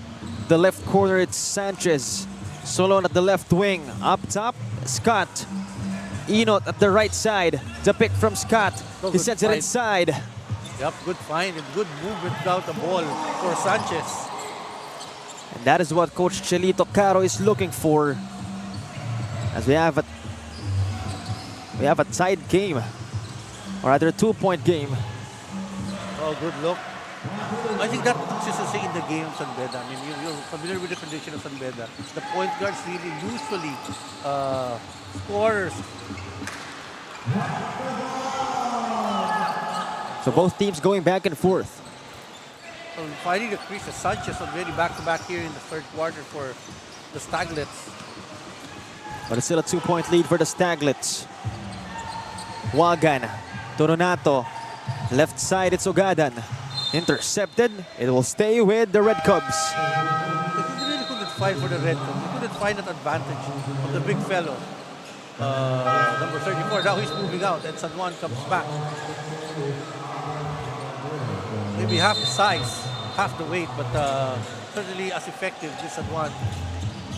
The left corner, it's Sanchez. Solon at the left wing. Up top, Scott. Enot at the right side. The pick from Scott. He sends it inside. Yep, good find and good movement without the ball for Sanchez. And that is what Coach Chelito Caro is looking for. As we have a tied game. or rather 2-point game. Oh, good look. I think that consistency in the game of San Beda. I mean, you're familiar with the condition of San Beda. The point guards really usually scorers. So both teams going back and forth. So finding the crease, Sanchez already back-to-back here in the third quarter for the Staglets. But it's still a 2-point lead for the Staglets. Wagan, Toronato, left side it's Ogadan. Intercepted, it will stay with the Red Cubs. They really couldn't fight for the Red Cubs. They couldn't find that advantage of the big fellow. Number 34, now he's moving out and San Juan comes back. Maybe half the size, half the weight, but certainly as effective this San Juan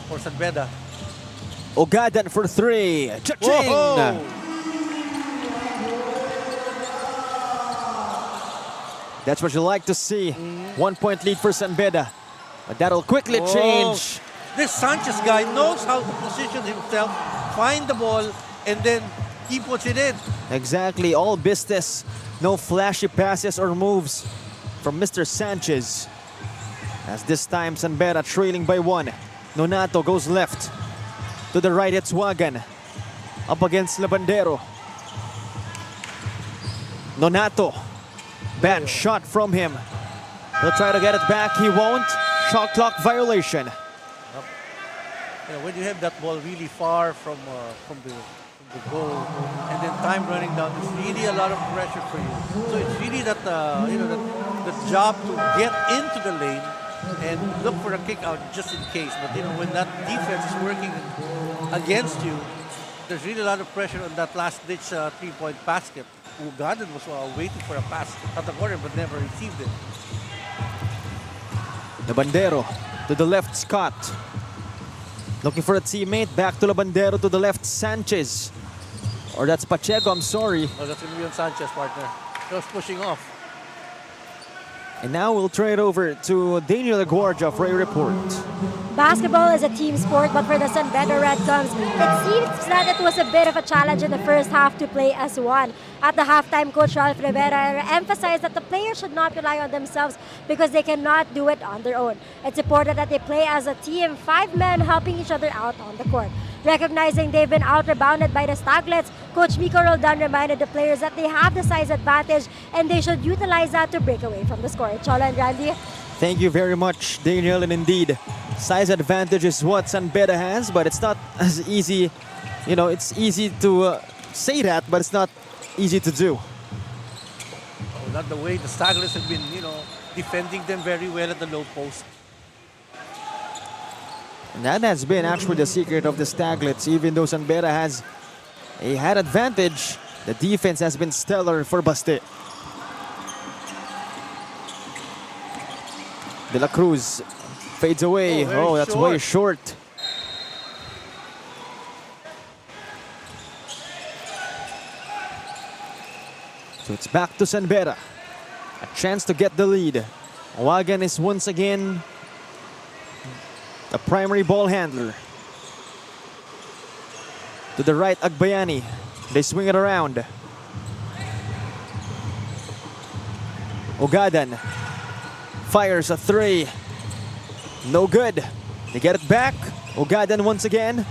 for San Beda. Ogadan for 3. Cha-ching! Whoa! That's what you like to see. 1-point lead for San Beda. But that'll quickly change. This Sanchez guy knows how to position himself, find the ball, and then he puts it in. Exactly, all business. No flashy passes or moves from Mr. Sanchez. As this time, San Beda trailing by 1. Nonato goes left. To the right, it's Wagan. Up against Labandero. Nonato. Bad shot from him. He'll try to get it back. He won't. Shot clock violation. When you have that ball really far from the goal, and then time running down, it's really a lot of pressure for you. So it's really that the job to get into the lane and look for a kick out just in case. But when that defense is working against you, there's really a lot of pressure on that last ditch 3-point basket. Ugadan was waiting for a pass at the corner but never received it. Labandero to the left, Scott. Looking for a teammate. Back to Labandero to the left, Sanchez. Or that's Pacheco, I'm sorry. Oh, that's going to be on Sanchez, partner. He was pushing off. And now we'll trade over to Daniel Aguardia for a report. Basketball is a team sport, but for the San Beda Red Cubs, it seems that it was a bit of a challenge in the first half to play as one. At the halftime, Coach Ralph Rivera emphasized that the players should not rely on themselves because they cannot do it on their own. It's important that they play as a team, 5 men helping each other out on the court. Recognizing they've been out-rebounded by the Staglets, Coach Miko Roldan reminded the players that they have the size advantage and they should utilize that to break away from the score. Chola and Randy. Thank you very much, Daniel. And indeed, size advantage is what San Beda has, but it's not as easy. It's easy to say that, but it's not easy to do. Oh, not the way the Staglets have been, defending them very well at the low post. And that has been actually the secret of the Staglets. Even though San Beda has a head advantage, the defense has been stellar for Baste. De La Cruz fades away. Oh, that's way short. So it's back to San Beda. A chance to get the lead. Wagan is once again the primary ball handler. To the right, Agbayani. They swing it around. Ogadan fires a 3. No good. They get it back. Ogadan once again.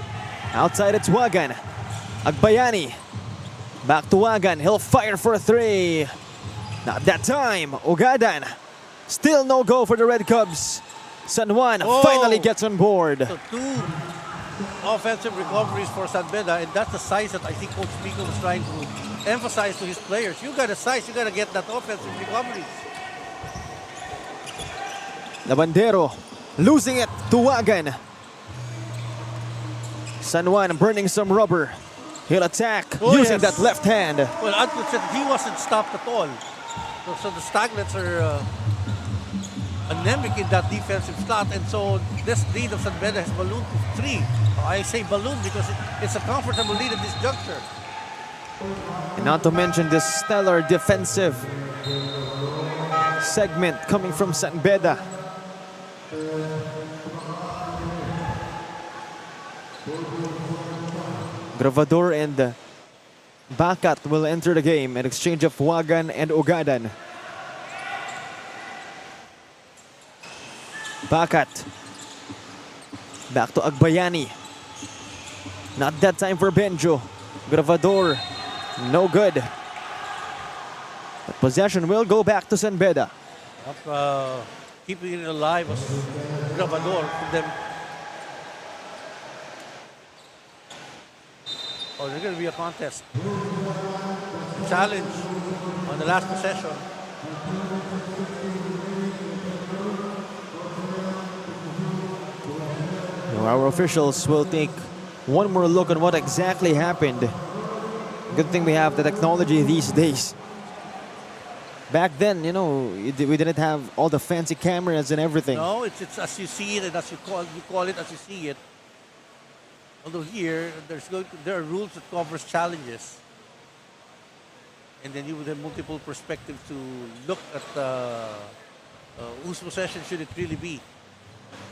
Outside it's Wagan. Agbayani. Back to Wagan. He'll fire for a 3. Not that time. Ogadan. Still no go for the Red Cubs. San Juan finally gets on board. So 2 offensive recoveries for San Beda, and that's the size that I think Coach Miko was trying to emphasize to his players. You got a size, you got to get that offensive recovery. Labandero losing it to Wagan. San Juan burning some rubber. He'll attack using that left hand. Well, Antwood said he wasn't stopped at all. So the Staglets are anemic in that defensive slot, and so this lead of San Beda has ballooned to 3. I say balloon because it's a comfortable lead at this juncture. And not to mention this stellar defensive segment coming from San Beda. Gravador and Bakat will enter the game in exchange of Wagan and Ugadan. Bakat. Back to Agbayani. Not that time for Benjo. Gravador. No good. The possession will go back to San Beda. Keeping it alive was Gravador for them. Oh, there's going to be a contest. Challenge on the last possession. Now our officials will take one more look on what exactly happened. Good thing we have the technology these days. Back then, you know, we didn't have all the fancy cameras and everything. No, it's as you see it and as you call it as you see it. Although here, there are rules that covers challenges. And then you would have multiple perspectives to look at whose possession should it really be.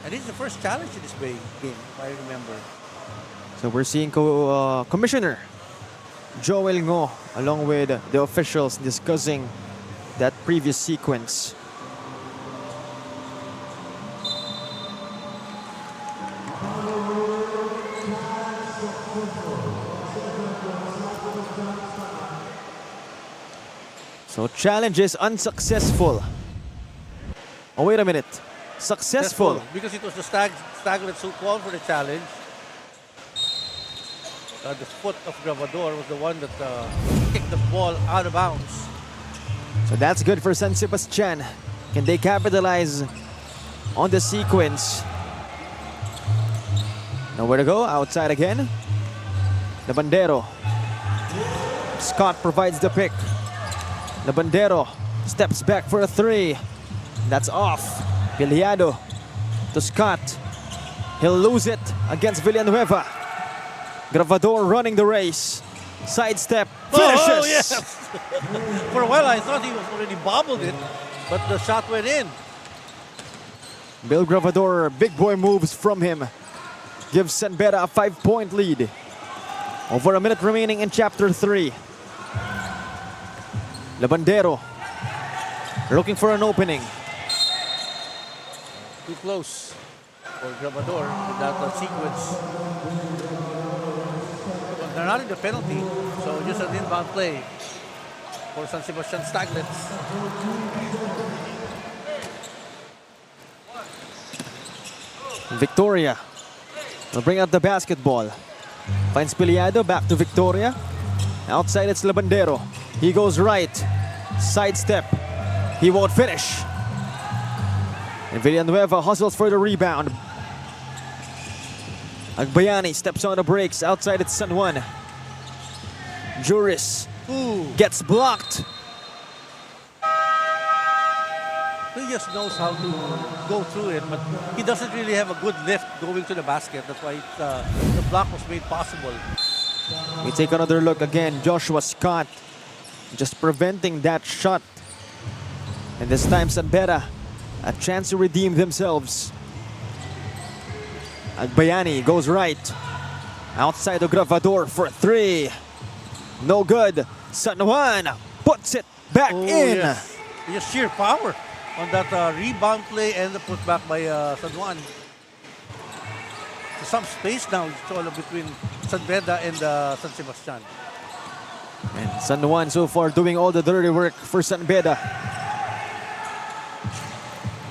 And this is the first challenge in this game, if I remember. So we're seeing Commissioner Joel Ngo along with the officials discussing that previous sequence. So challenge is unsuccessful. Oh, wait a minute. Successful. Because it was the Staglets who called for the challenge. The foot of Gravador was the one that kicked the ball out of bounds. So that's good for San Sebastian. Can they capitalize on the sequence? Nowhere to go. Outside again. The Bandero. Scott provides the pick. The Bandero steps back for a three. That's off. Piliado to Scott. He'll lose it against Villanueva. Gravador running the race. Sidestep. Finishes. Oh, yes. For a while, I thought he was already bobbled it, but the shot went in. Bill Gravador, big boy moves from him. Gives San Beda a 5-point lead. Over a minute remaining in Chapter 3. Labandero looking for an opening. Too close for Gravador with that sequence. But they're not in the penalty, so just an inbound play for San Sebastian Staglets. Victoria will bring out the basketball. Finds Piliado, back to Victoria. Outside it's Labandero. He goes right. Sidestep. He won't finish. And Villanueva hustles for the rebound. Agbayani steps on the brakes. Outside it's San Juan. Juris gets blocked. He just knows how to go through it, but he doesn't really have a good lift going to the basket. That's why the block was made possible. We take another look again. Joshua Scott just preventing that shot. And this time San Beda a chance to redeem themselves. Agbayani goes right. Outside of Gravador for three. No good. San Juan puts it back in. Yes. Just sheer power on that rebound play and the putback by San Juan. So some space now is all between San Beda and San Sebastian. And San Juan so far doing all the dirty work for San Beda.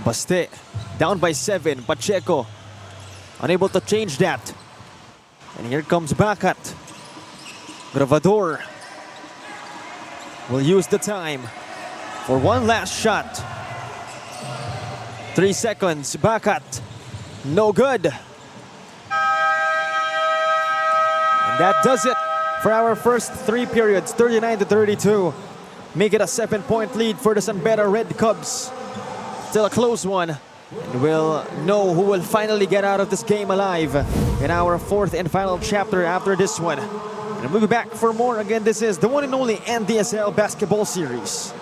Baste down by 7. Pacheco unable to change that. And here comes Bakat. Gravador will use the time for one last shot. 3 seconds. Bakat. No good. And that does it for our first 3 periods. 39-32. Make it a 7-point lead for the San Beda Red Cubs. Still a close one. And we'll know who will finally get out of this game alive in our 4th and final chapter after this one. And we'll be back for more. Again, this is the one and only Ndsl Basketball Series.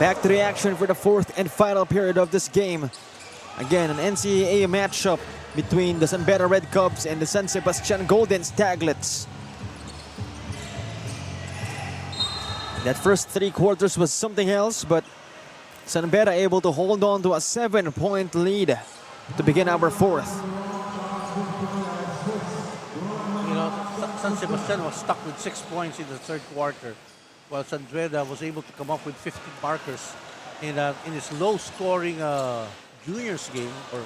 Back to the action for the fourth and final period of this game. Again, an NCAA matchup between the San Beda Red Cubs and the San Sebastian Golden Staglets. That first 3 quarters was something else, but San Beda able to hold on to a 7-point lead to begin our fourth. You know, San Sebastian was stuck with 6 points in the third quarter, while San Beda was able to come up with 50 markers in his low-scoring juniors game or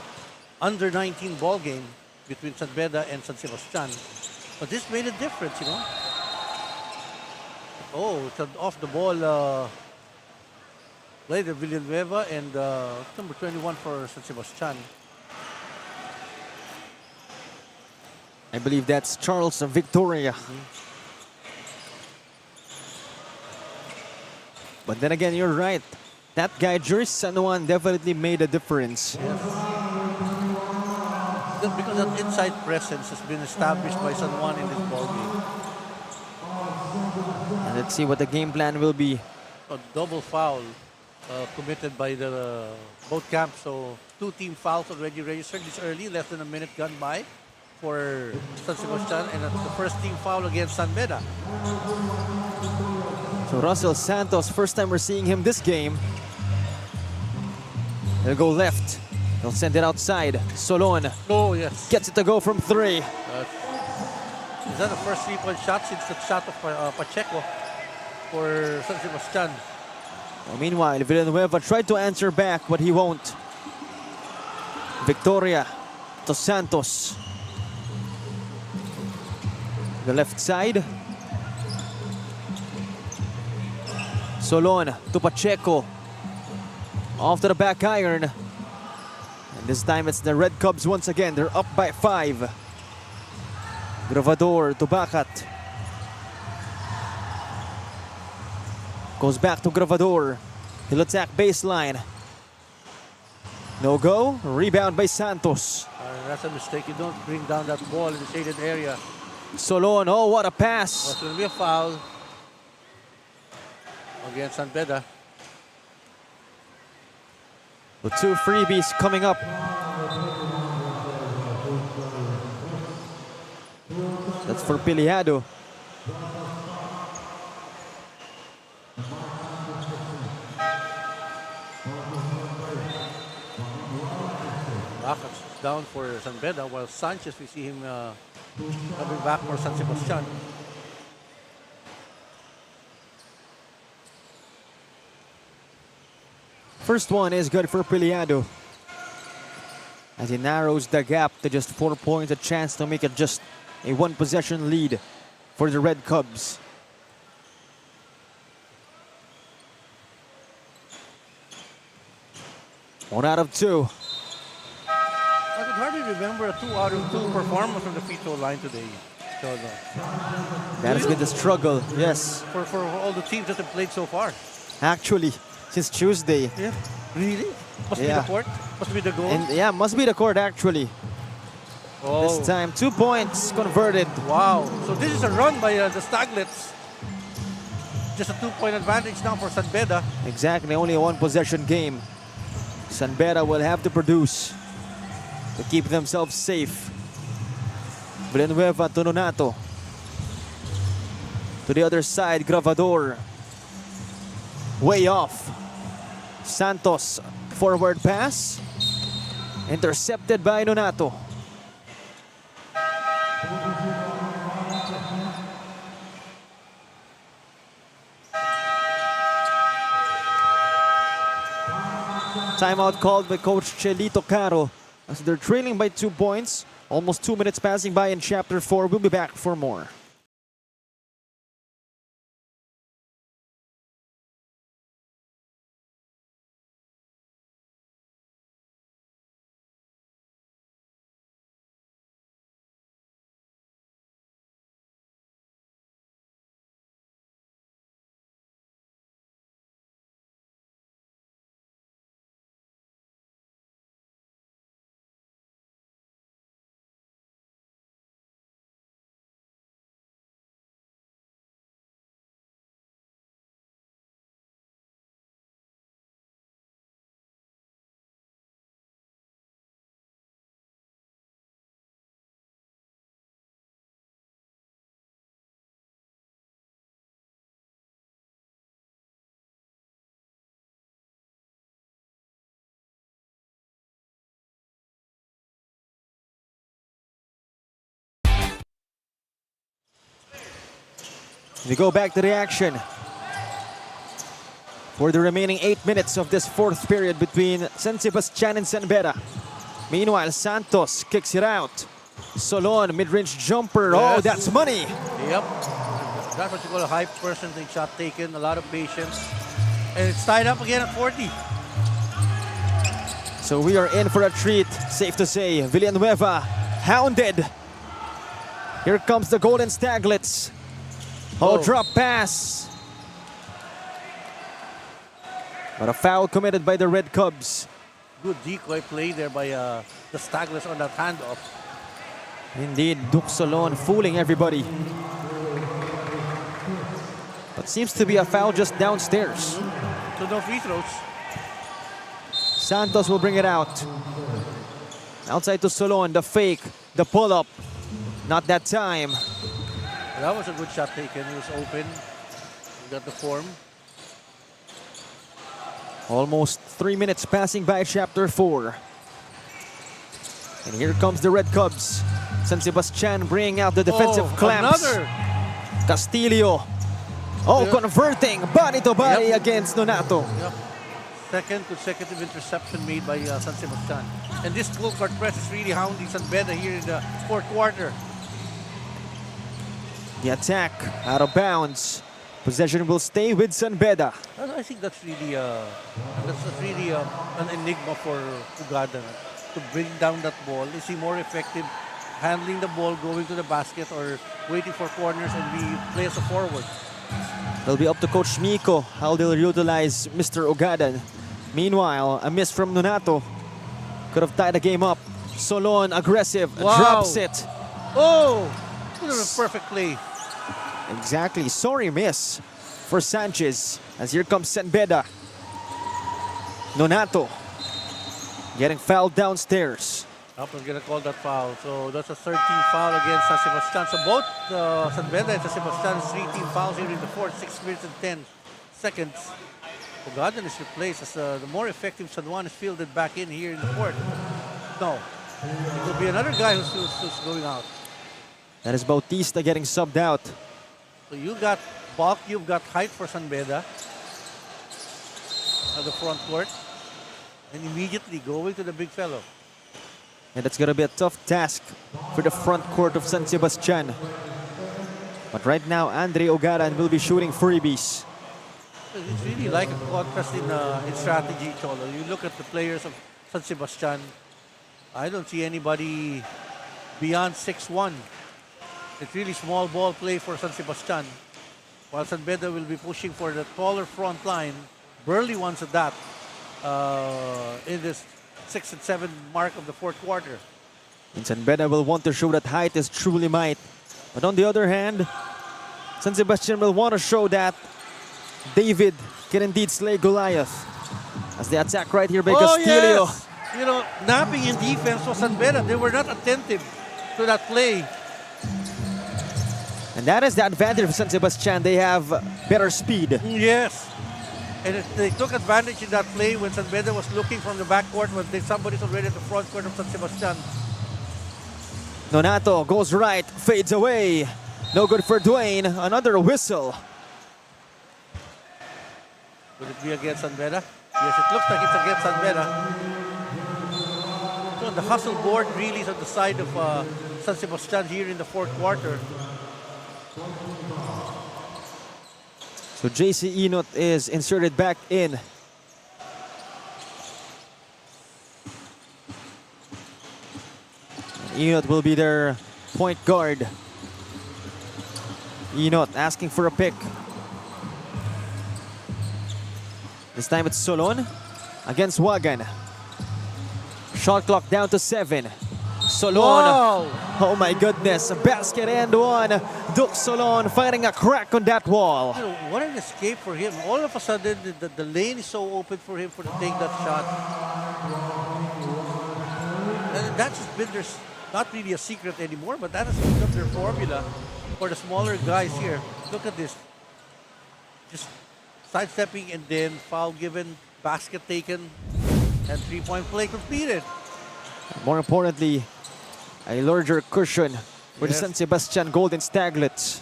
under 19 ball game between San Beda and San Sebastian. But this made a difference, you know. Oh, it's an off the ball play to Villanueva and number 21 for San Sebastian. I believe that's Charles Victoria. But then again, you're right. That guy, Juris San Juan, definitely made a difference. Yes. Because that inside presence has been established by San Juan in this ball game. And let's see what the game plan will be. A double foul committed by the both camps. So 2 team fouls already registered this early, less than a minute gone by for San Sebastian, and that's the first team foul against San Beda. So Russell Santos, first time we're seeing him this game. He'll go left. He'll send it outside. Solon Oh, yes. gets it to go from 3. Is that the first 3-point shot since the shot of Pacheco for San Sebastian? Well, meanwhile, Villanueva tried to answer back, but he won't. Victoria to Santos. The left side. Solon to Pacheco. Off to the back iron. And this time it's the Red Cubs once again. They're up by 5. Gravador to Bacat. Goes back to Gravador. He'll attack baseline. No go. Rebound by Santos. That's a mistake. You don't bring down that ball in the shaded area. Solon. Oh, what a pass. That's going to be a foul against San Beda. The 2 freebies coming up. That's for Piliado. Bacat's down for San Beda, while Sanchez, we see him coming back for San Sebastian. First one is good for Piliado. As he narrows the gap to just 4 points, a chance to make it just a 1-possession lead for the Red Cubs. One out of 2. I could hardly remember a 2 out of 2 performance from the free throw line today. So, That has been the struggle, yes. for all the teams that have played so far. Actually, since Tuesday. Yeah. Really? Must be Yeah. the court? Must be the goal? And yeah, must be the court actually. Oh. This time, 2 points converted. Wow. So this is a run by the Staglets. Just a 2-point advantage now for San Beda. Exactly, only a 1-possession game. San Beda will have to produce to keep themselves safe. Villanueva to Nonato. To the other side, Gravador. Way off. Santos, forward pass. Intercepted by Nonato. Timeout called by Coach Chelito Caro as they're trailing by 2 points. Almost 2 minutes passing by in Chapter 4. We'll be back for more. We go back to the action for the remaining 8 minutes of this fourth period between San Sebastian and San Beda. Meanwhile, Santos kicks it out. Solon, mid-range jumper. Oh, Yes. that's money. Yep. That's what you call a high percentage shot taken, a lot of patience. And it's tied up again at 40. So we are in for a treat, safe to say. Villanueva hounded. Here comes the Golden Staglets. Oh, Oh. drop pass. But a foul committed by the Red Cubs. Good decoy play there by the Staglets on that handoff. Indeed, Duke Solon fooling everybody. But seems to be a foul just downstairs. So no free throws. Santos will bring it out. Outside to Solon, the fake, the pull-up. Not that time. That was a good shot taken. He was open. He got the form. Almost 3 minutes passing by chapter 4. And here comes the Red Cubs. San Sebastian bringing out the defensive clamps. Another. Castillo. Oh, Yeah. converting body to body Yep. against Nonato. Yep. Second consecutive interception made by San Sebastian. And this full court press is really hounding San Beda here in the fourth quarter. The attack out of bounds. Possession will stay with San Beda. I think that's really an enigma for Uganda to bring down that ball. Is he more effective handling the ball, going to the basket, or waiting for corners and be play as a forward? It'll be up to Coach Miko how they'll utilize Mr. Ogadan. Meanwhile, a miss from Nonato could have tied the game up. Solon aggressive, Wow. drops it. Oh, look at the perfect play. Exactly, sorry miss for Sanchez as here comes San Beda. Nonato getting fouled downstairs. Apple's gonna call that foul. So that's a 13 foul against San Sebastian. So both San Beda and San Sebastian 3 team fouls here in the fourth, 6 minutes and 10 seconds. Ogadan is replaced as the more effective San Juan is fielded back in here in the fourth. No, it will be another guy who's going out. That is Bautista getting subbed out. So you got bulk, you've got height for San Beda at the front court, and immediately going to the big fellow. And that's going to be a tough task for the front court of San Sebastian. But right now, Andre Ogadan will be shooting freebies. It's really like a contrast in strategy, Cholo. You look at the players of San Sebastian, I don't see anybody beyond 6'1". It's really small ball play for San Sebastian. While San Beda will be pushing for the taller front line, burly ones at that, in this 6 and 7 mark of the fourth quarter. And San Beda will want to show that height is truly might. But on the other hand, San Sebastian will want to show that David can indeed slay Goliath. As they attack right here by Castillo. Yes. You know, napping in defense was San Beda. They were not attentive to that play. And that is the advantage of San Sebastian. They have better speed. Yes. And they took advantage in that play when San Beda was looking from the backcourt when somebody's already at the front court of San Sebastian. Nonato goes right, fades away. No good for Dwayne. Another whistle. Would it be against San Beda? Yes, it looks like it's against San Beda. So the hustle board really is on the side of San Sebastian here in the fourth quarter. So JC Enot is inserted back in. Enot will be their point guard. Enot asking for a pick. This time it's Solon against Wagan. Shot clock down to 7. Solon. Wow! Oh my goodness, a basket and one. Duke Solon finding a crack on that wall. You know, what an escape for him. All of a sudden, the lane is so open for him to take that shot. And that's been there's not really a secret anymore, but that has become their formula for the smaller guys here. Look at this. Just sidestepping and then foul given, basket taken, and three-point play completed. More importantly, a larger cushion for the Yes. San Sebastian Golden Staglets.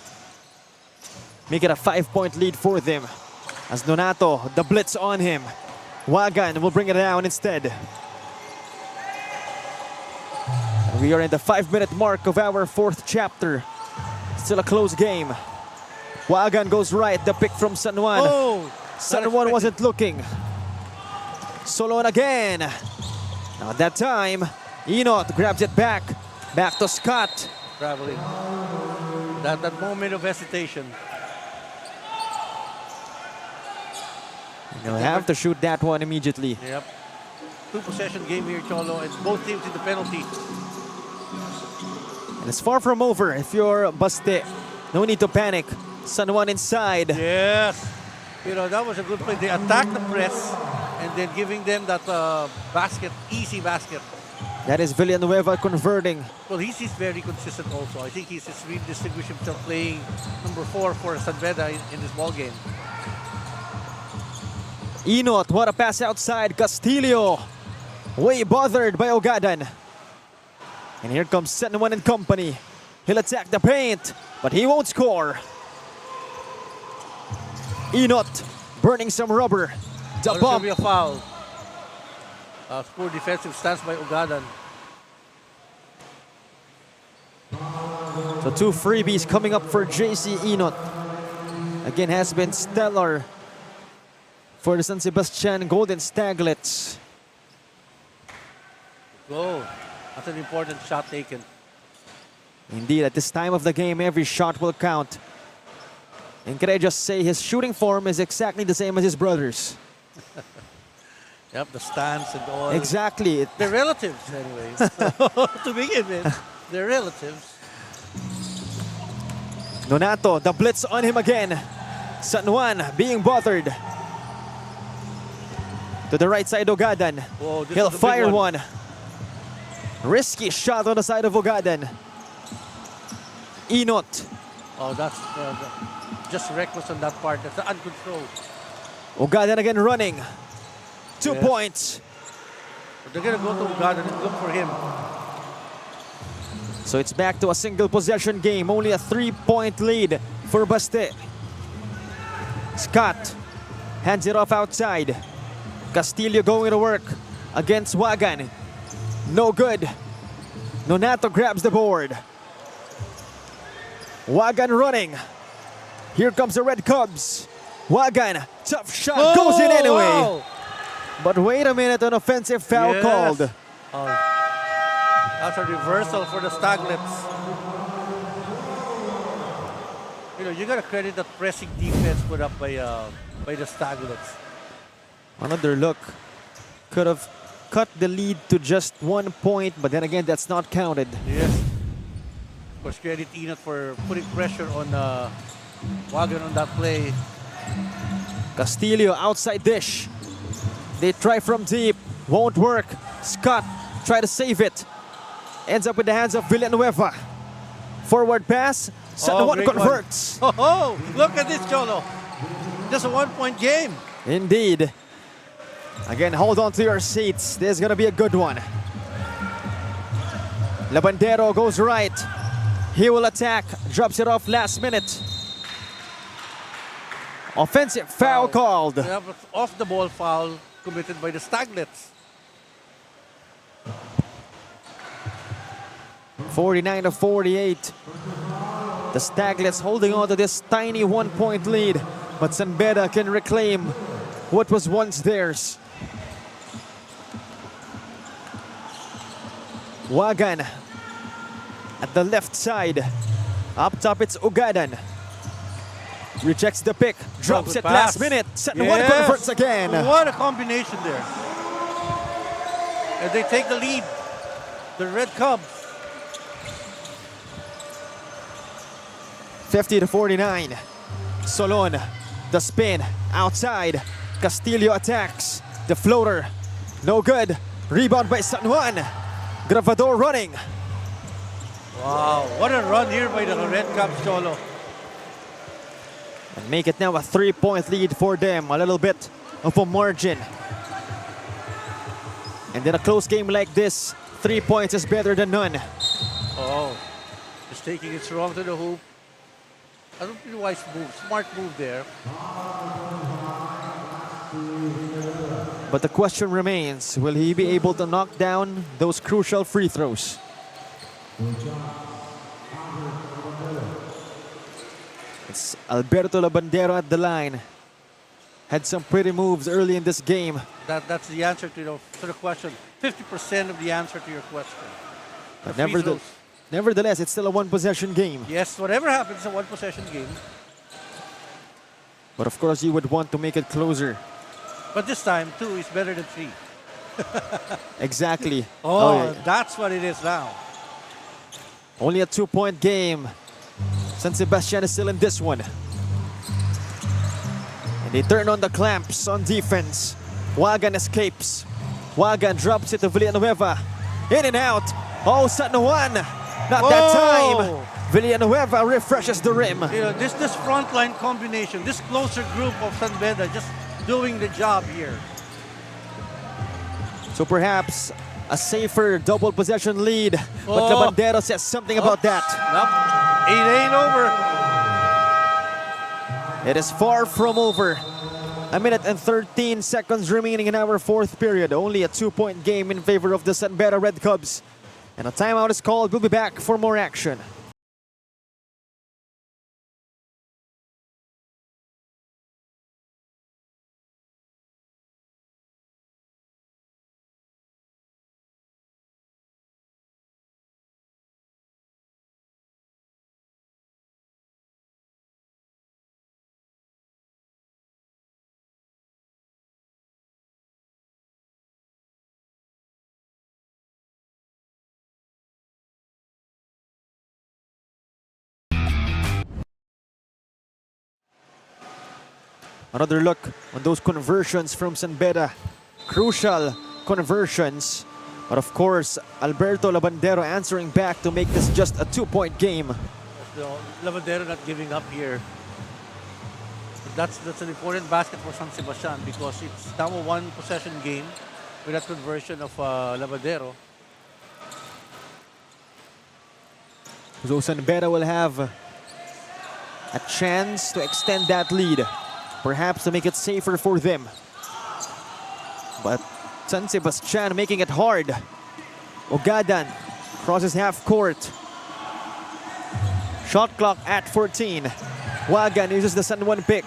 make it a 5-point lead for them. As Donato, the blitz on him. Wagan will bring it down instead. And we are in the 5-minute mark of our 4th chapter. Still a close game. Wagan goes right, the pick from San Juan. Oh! San Juan wasn't looking. Solon again. Now that time, Enot grabs it back. Back to Scott. Traveling. That moment of hesitation. You'll have to shoot that one immediately. Yep. 2-possession game here, Cholo, and both teams in the penalty. And it's far from over if you're Baste. No need to panic. San Juan inside. Yes. You know, that was a good play. They attacked the press and then giving them that basket, easy basket. That is Villanueva converting. Well, he's very consistent also. I think he's just really distinguished himself playing number 4 for San Beda in this ball game. Enot, what a pass outside. Castillo, way bothered by Ogadan. And here comes San Juan and company. He'll attack the paint, but he won't score. Enot burning some rubber. The There's going to bump. be a foul. Poor defensive stance by Ogadan. So 2 freebies coming up for JC Enot. Again, has been stellar for the San Sebastian Golden Staglets. Go. That's an important shot taken. Indeed, at this time of the game, every shot will count. And can I just say, his shooting form is exactly the same as his brother's. Yep, the stance and all. Exactly. They're relatives anyway. To begin with, they're relatives. Donato, the blitz on him again. San Juan being bothered. To the right side, Ogadan. Whoa, this He'll is a big fire one. one. Risky shot on the side of Ogadan. Enot. Oh, that's just reckless on that part. That's uncontrolled. Ogadan again running. 2 Yes. points. But they're going to go to Ogadan and look for him. So it's back to a single possession game. Only a 3-point lead for Baste. Scott hands it off outside. Castillo going to work against Wagan. No good. Donato grabs the board. Wagan running. Here comes the Red Cubs. Wagan, tough shot, goes in anyway. Wow. But wait a minute, an offensive foul Yes. called. Oh, that's a reversal for the Staglets. You know, you got to credit that pressing defense put up by the Staglets. Another look. Could have cut the lead to just 1 point, but then again, that's not counted. Yes. Of course, credit Enot for putting pressure on Wagan on that play. Castillo outside dish. They try from deep, won't work. Scott try to save it. Ends up in the hands of Villanueva. Forward pass, San Juan great one. converts. Oh, look at this, Cholo. Just a 1-point game. Indeed. Again, hold on to your seats. This is gonna be a good one. Labandero goes right. He will attack, drops it off last minute. Offensive foul called. Yeah, but off the ball foul committed by the Staglets. 49-48. The Staglets holding on to this tiny 1-point lead, but San Beda can reclaim what was once theirs. Wagan at the left side. Up top, it's Ogadan. Rejects the pick, drops Good it pass. last minute. San Juan converts again. What a combination there. And they take the lead. The Red Cubs. 50-49. Solon, the spin, outside. Castillo attacks. The floater, no good. Rebound by San Juan. Gravador running. Wow, what a run here by the Red Cubs, Cholo. And make it now a 3-point lead for them. A little bit of a margin. And in a close game like this, 3 points is better than none. Oh, just taking it strong to the hoop. I don't think wise move, smart move there. But the question remains, will he be able to knock down those crucial free throws? It's Alberto Labandero at the line. Had some pretty moves early in this game. That's the answer to the question. 50% of the answer to your question. But The free throws. nevertheless, it's still a one-possession game. Yes, whatever happens, it's a one-possession game. But of course, you would want to make it closer. But this time, 2 is better than 3. Exactly. Oh, yeah. that's what it is now. Only a 2-point game. San Sebastian is still in this one. And they turn on the clamps on defense. Wagan escapes. Wagan drops it to Villanueva. In and out. Oh, San Juan. Not that time. Villanueva refreshes the rim. You know, this frontline combination, this closer group of San Beda just doing the job here. So perhaps a safer double possession lead. But Oh. Labandero says something about that. Nope. It ain't over. It is far from over. A minute and 13 seconds remaining in our fourth period. Only a 2-point game in favor of the San Beda Red Cubs. And a timeout is called. We'll be back for more action. Another look on those conversions from San Beda. Crucial conversions. But of course, Alberto Labandero answering back to make this just a 2-point game. Lavandero not giving up here. That's an important basket for San Sebastian because it's now a one-possession game with that conversion of Lavandero. So San Beda will have a chance to extend that lead. Perhaps to make it safer for them. But San Sebastian making it hard. Ogadan crosses half court. Shot clock at 14. Wagan uses the San Juan pick.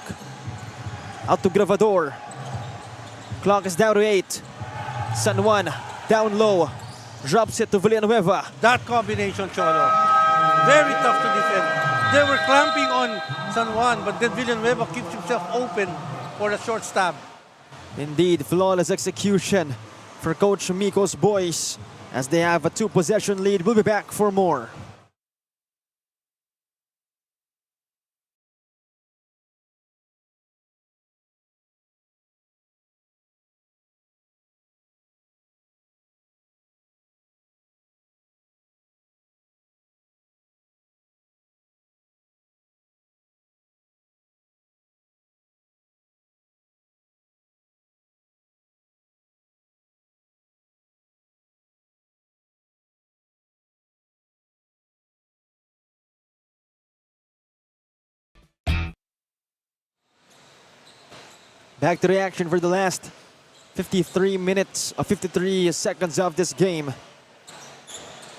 Out to Gravador. Clock is down to 8. San Juan down low. Drops it to Villanueva. That combination, Cholo, very tough to defend. They were clamping on San Juan, but then Villanueva keeps himself open for a short stab. Indeed, flawless execution for Coach Miko's boys as they have a 2-possession lead. We'll be back for more. Back to the action for the last 53 minutes or 53 seconds of this game.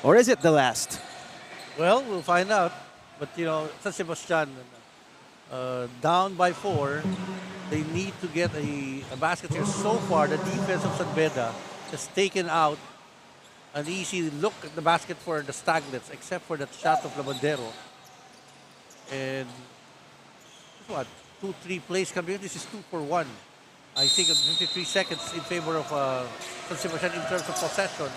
Or is it the last? Well, we'll find out. But, you know, San Sebastian, down by 4, they need to get a basket here. So far, the defense of San Beda has taken out an easy look at the basket for the Staglets, except for that shot of Labandero. And what? 2-3 plays coming in. This is 2 for 1. I think 53 seconds in favor of San Sebastian in terms of possession.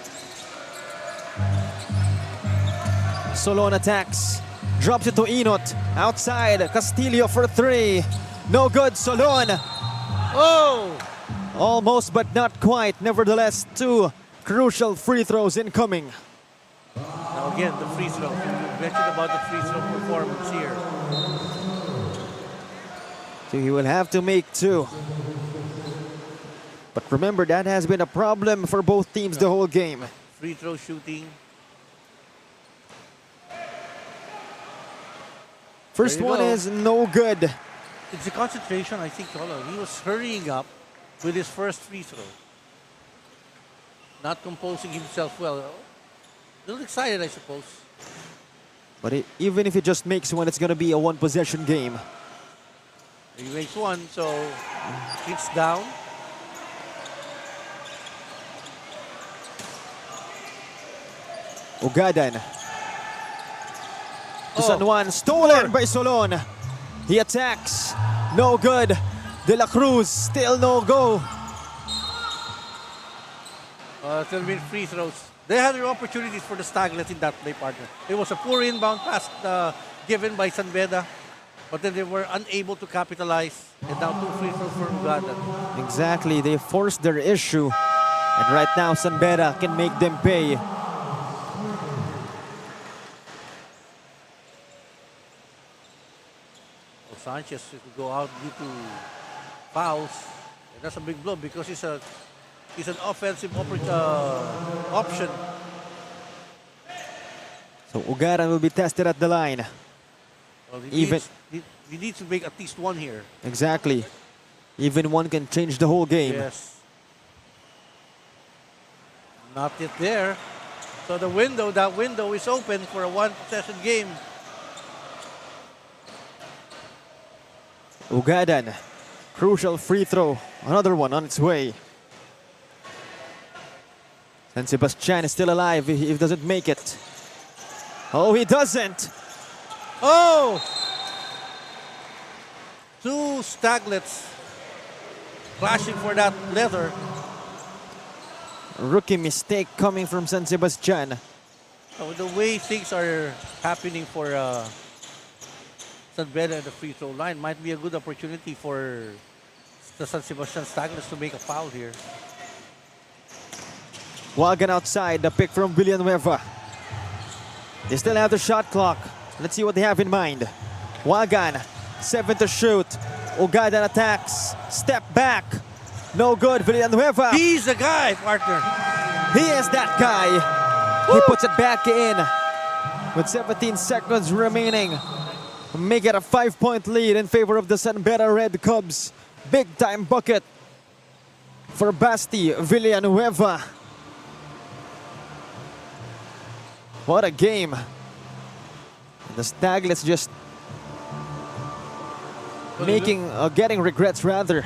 Solon attacks. Drops it to Inot. Outside. Castillo for 3. No good. Solon. Oh! Almost but not quite. Nevertheless, 2 crucial free throws incoming. Now again, the free throw. You mentioned about the free throw performance here. So he will have to make 2. But remember, that has been a problem for both teams the whole game. Free throw shooting. First There you one go. is no good. It's the concentration, I think, Cholo. He was hurrying up with his first free throw. Not composing himself well. A little excited, I suppose. But even if he just makes one, it's going to be a one-possession game. He makes one, so it's down. Ugadan. To Oh. San Juan, stolen by Solon. He attacks. No good. De La Cruz, still no go. Still been free throws. They had their opportunities for the Staglets in that play, partner. It was a poor inbound pass given by San Beda, but then they were unable to capitalize. And now 2 free throws for Ugadan. Exactly, they forced their issue. And right now, San Beda can make them pay. Sanchez will go out due to fouls. And that's a big blow because he's an offensive option. So Ugadan will be tested at the line. Well, Even- he needs to make at least one here. Exactly. Even one can change the whole game. Yes. Not yet there. So that window is open for a one-possession game. Ugadan, crucial free throw. Another one on its way. And Sebastian is still alive if he doesn't make it. Oh, he doesn't. Oh! 2 Staglets clashing for that leather. Rookie mistake coming from San Sebastian. So the way things are happening for San Beda at the free throw line might be a good opportunity for the San Sebastian Staglets to make a foul here. Wagan outside, the pick from Villanueva. They still have the shot clock. Let's see what they have in mind. Wagan, 7 to shoot. Ugadan attacks. Step back. No good, Villanueva. He's the guy, partner. He is that guy. He puts it back in with 17 seconds remaining. Make it a 5-point lead in favor of the San Beda Red Cubs. Big time bucket for Basti Villanueva. What a game. The Staglets just getting regrets rather.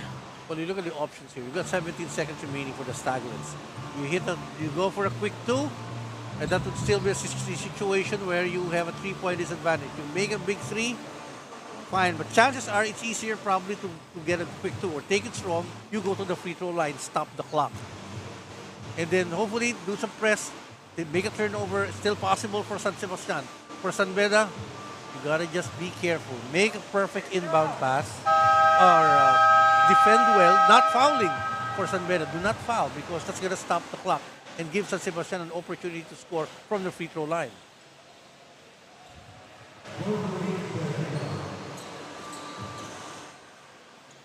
Well, you look at the options here. You've got 17 seconds remaining for the Staglets. You go for a quick 2, and that would still be a situation where you have a 3-point disadvantage. You make a big 3, fine. But chances are it's easier probably to get a quick 2 or take it strong. You go to the free throw line, stop the clock. And then hopefully do some press. They make a turnover. It's still possible for San Sebastian. For San Beda, you gotta just be careful. Make a perfect inbound pass or defend well, not fouling for San Beda. Do not foul because that's gonna stop the clock and give San Sebastian an opportunity to score from the free throw line.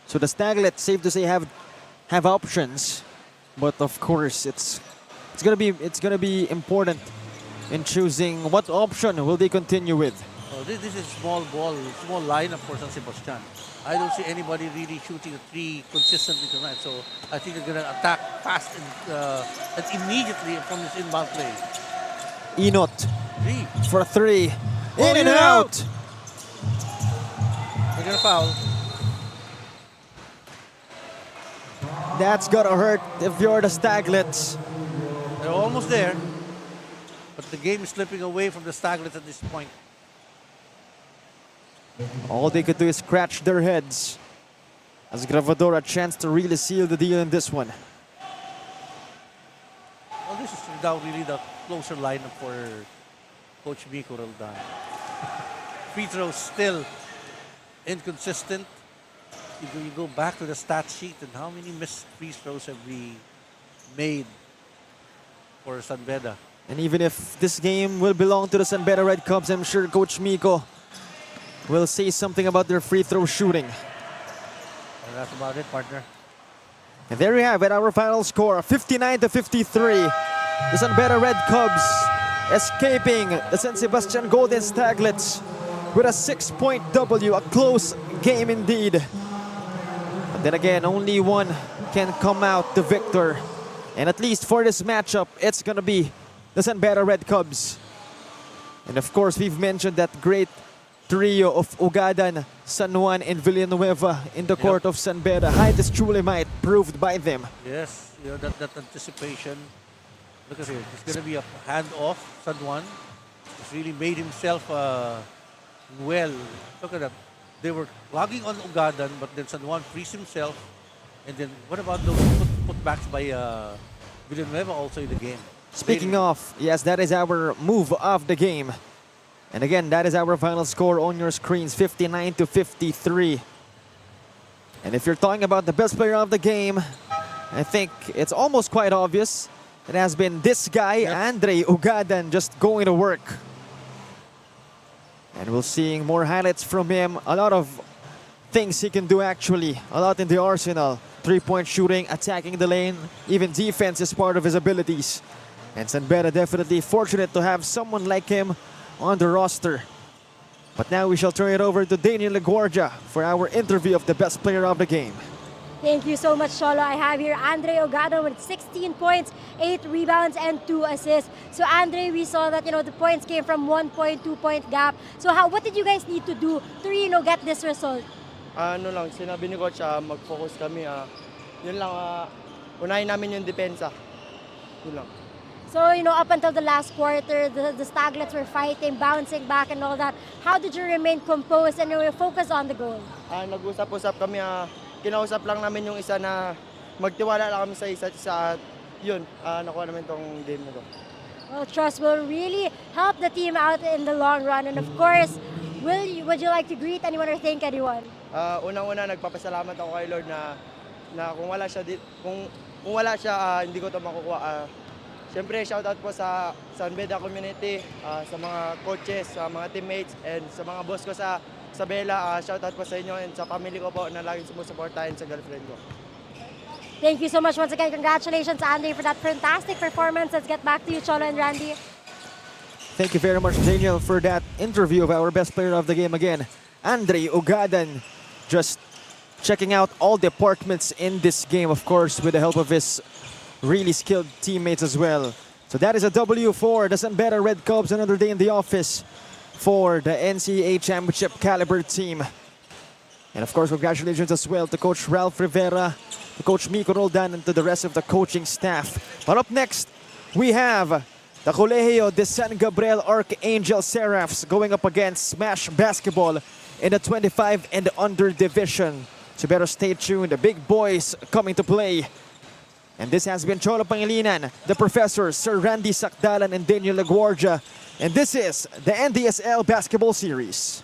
So the Staglets, safe to say, have options, but of course it's gonna be important in choosing what option will they continue with. Oh, this is small lineup for San Sebastian. I don't see anybody really shooting a 3 consistently tonight, so I think they're gonna attack fast and immediately from this inbound play. Enot 3. for 3. Oh, In and out. They're gonna foul. That's gotta hurt if you're the Staglets. They're almost there, but the game is slipping away from the Staglets at this point. All they could do is scratch their heads as Gravador a chance to really seal the deal in this one. Well, this is without really the closer lineup for Coach Miko Roldan. Free throws still inconsistent. You go back to the stat sheet and how many missed free throws have we made for San Beda? And even if this game will belong to the San Beda Red Cubs, I'm sure Coach Miko will say something about their free throw shooting. And that's about it, partner. And there you have it, our final score, 59-53. The San Beda Red Cubs escaping the San Sebastian Golden Staglets with a 6-point W, a close game indeed. But then again, only one can come out the victor. And at least for this matchup, it's gonna be the San Beda Red Cubs. And of course, we've mentioned that great trio of Ugadan, San Juan, and Villanueva in the court of San Beda. Height is truly might, proved by them. Yes, you know, that anticipation. Look at here. It's going to be a handoff. San Juan has really made himself well. Look at that. They were logging on Ugadan, but then San Juan frees himself. And then what about those putbacks by Villanueva also in the game? Speaking of, yes, that is our move of the game. And again, that is our final score on your screens, 59-53. And if you're talking about the best player of the game, I think it's almost quite obvious. It has been this guy, Andre Ugadan, just going to work. And we're seeing more highlights from him. A lot of things he can do actually. A lot in the arsenal. 3-point shooting, attacking the lane, even defense is part of his abilities. And San Beda definitely fortunate to have someone like him on the roster. But now we shall turn it over to Daniel LaGuardia for our interview of the best player of the game. Thank you so much, Cholo. I have here Andre Ugadan with 16 points, 8 rebounds, and 2 assists. So Andre, we saw that the points came from 1-point, 2-point gap. So what did you guys need to do to get this result? Ano lang, sinabi ni Coach, mag-focus kami. Yun lang, unahin namin yung depensa. Yun lang. So, up until the last quarter, the Staglets were fighting, bouncing back and all that. How did you remain composed and focus on the goal? Nag-usap-usap kami, kinausap lang namin yung isa na magtiwala lang kami sa isa't isa. Yun, nakuha namin tong game na to. Well, trust will really help the team out in the long run. And of course, would you like to greet anyone or thank anyone? Unang-una, nagpapasalamat ako kay Lord na kung wala siya, kung wala siya, hindi ko to makukuha. Siyempre, shoutout po sa San Beda community, sa mga coaches, sa mga teammates, and sa mga boss ko sa Bella. Shoutout po sa inyo and sa family ko po na laging sumusuportahin sa girlfriend ko. Thank you so much once again. Congratulations, Andy, for that fantastic performance. Let's get back to you, Cholo and Randy. Thank you very much, Daniel, for that interview of our best player of the game again. Andre Ugadan, just checking out all departments in this game, of course, with the help of his really skilled teammates as well. So that is a W for the San Beda Red Cubs. Another day in the office for the NCAA Championship caliber team. And of course, congratulations as well to Coach Ralph Rivera, to Coach Miko Roldan, and to the rest of the coaching staff. But up next, we have the Colegio de San Gabriel Archangel Seraphs going up against Smash Basketball in the 25 and under division. So better stay tuned. The big boys coming to play. And this has been Cholo Pangilinan, the professor, Sir Randy Sakdalan, and Daniel LaGuardia. And this is the NDSL Basketball Series.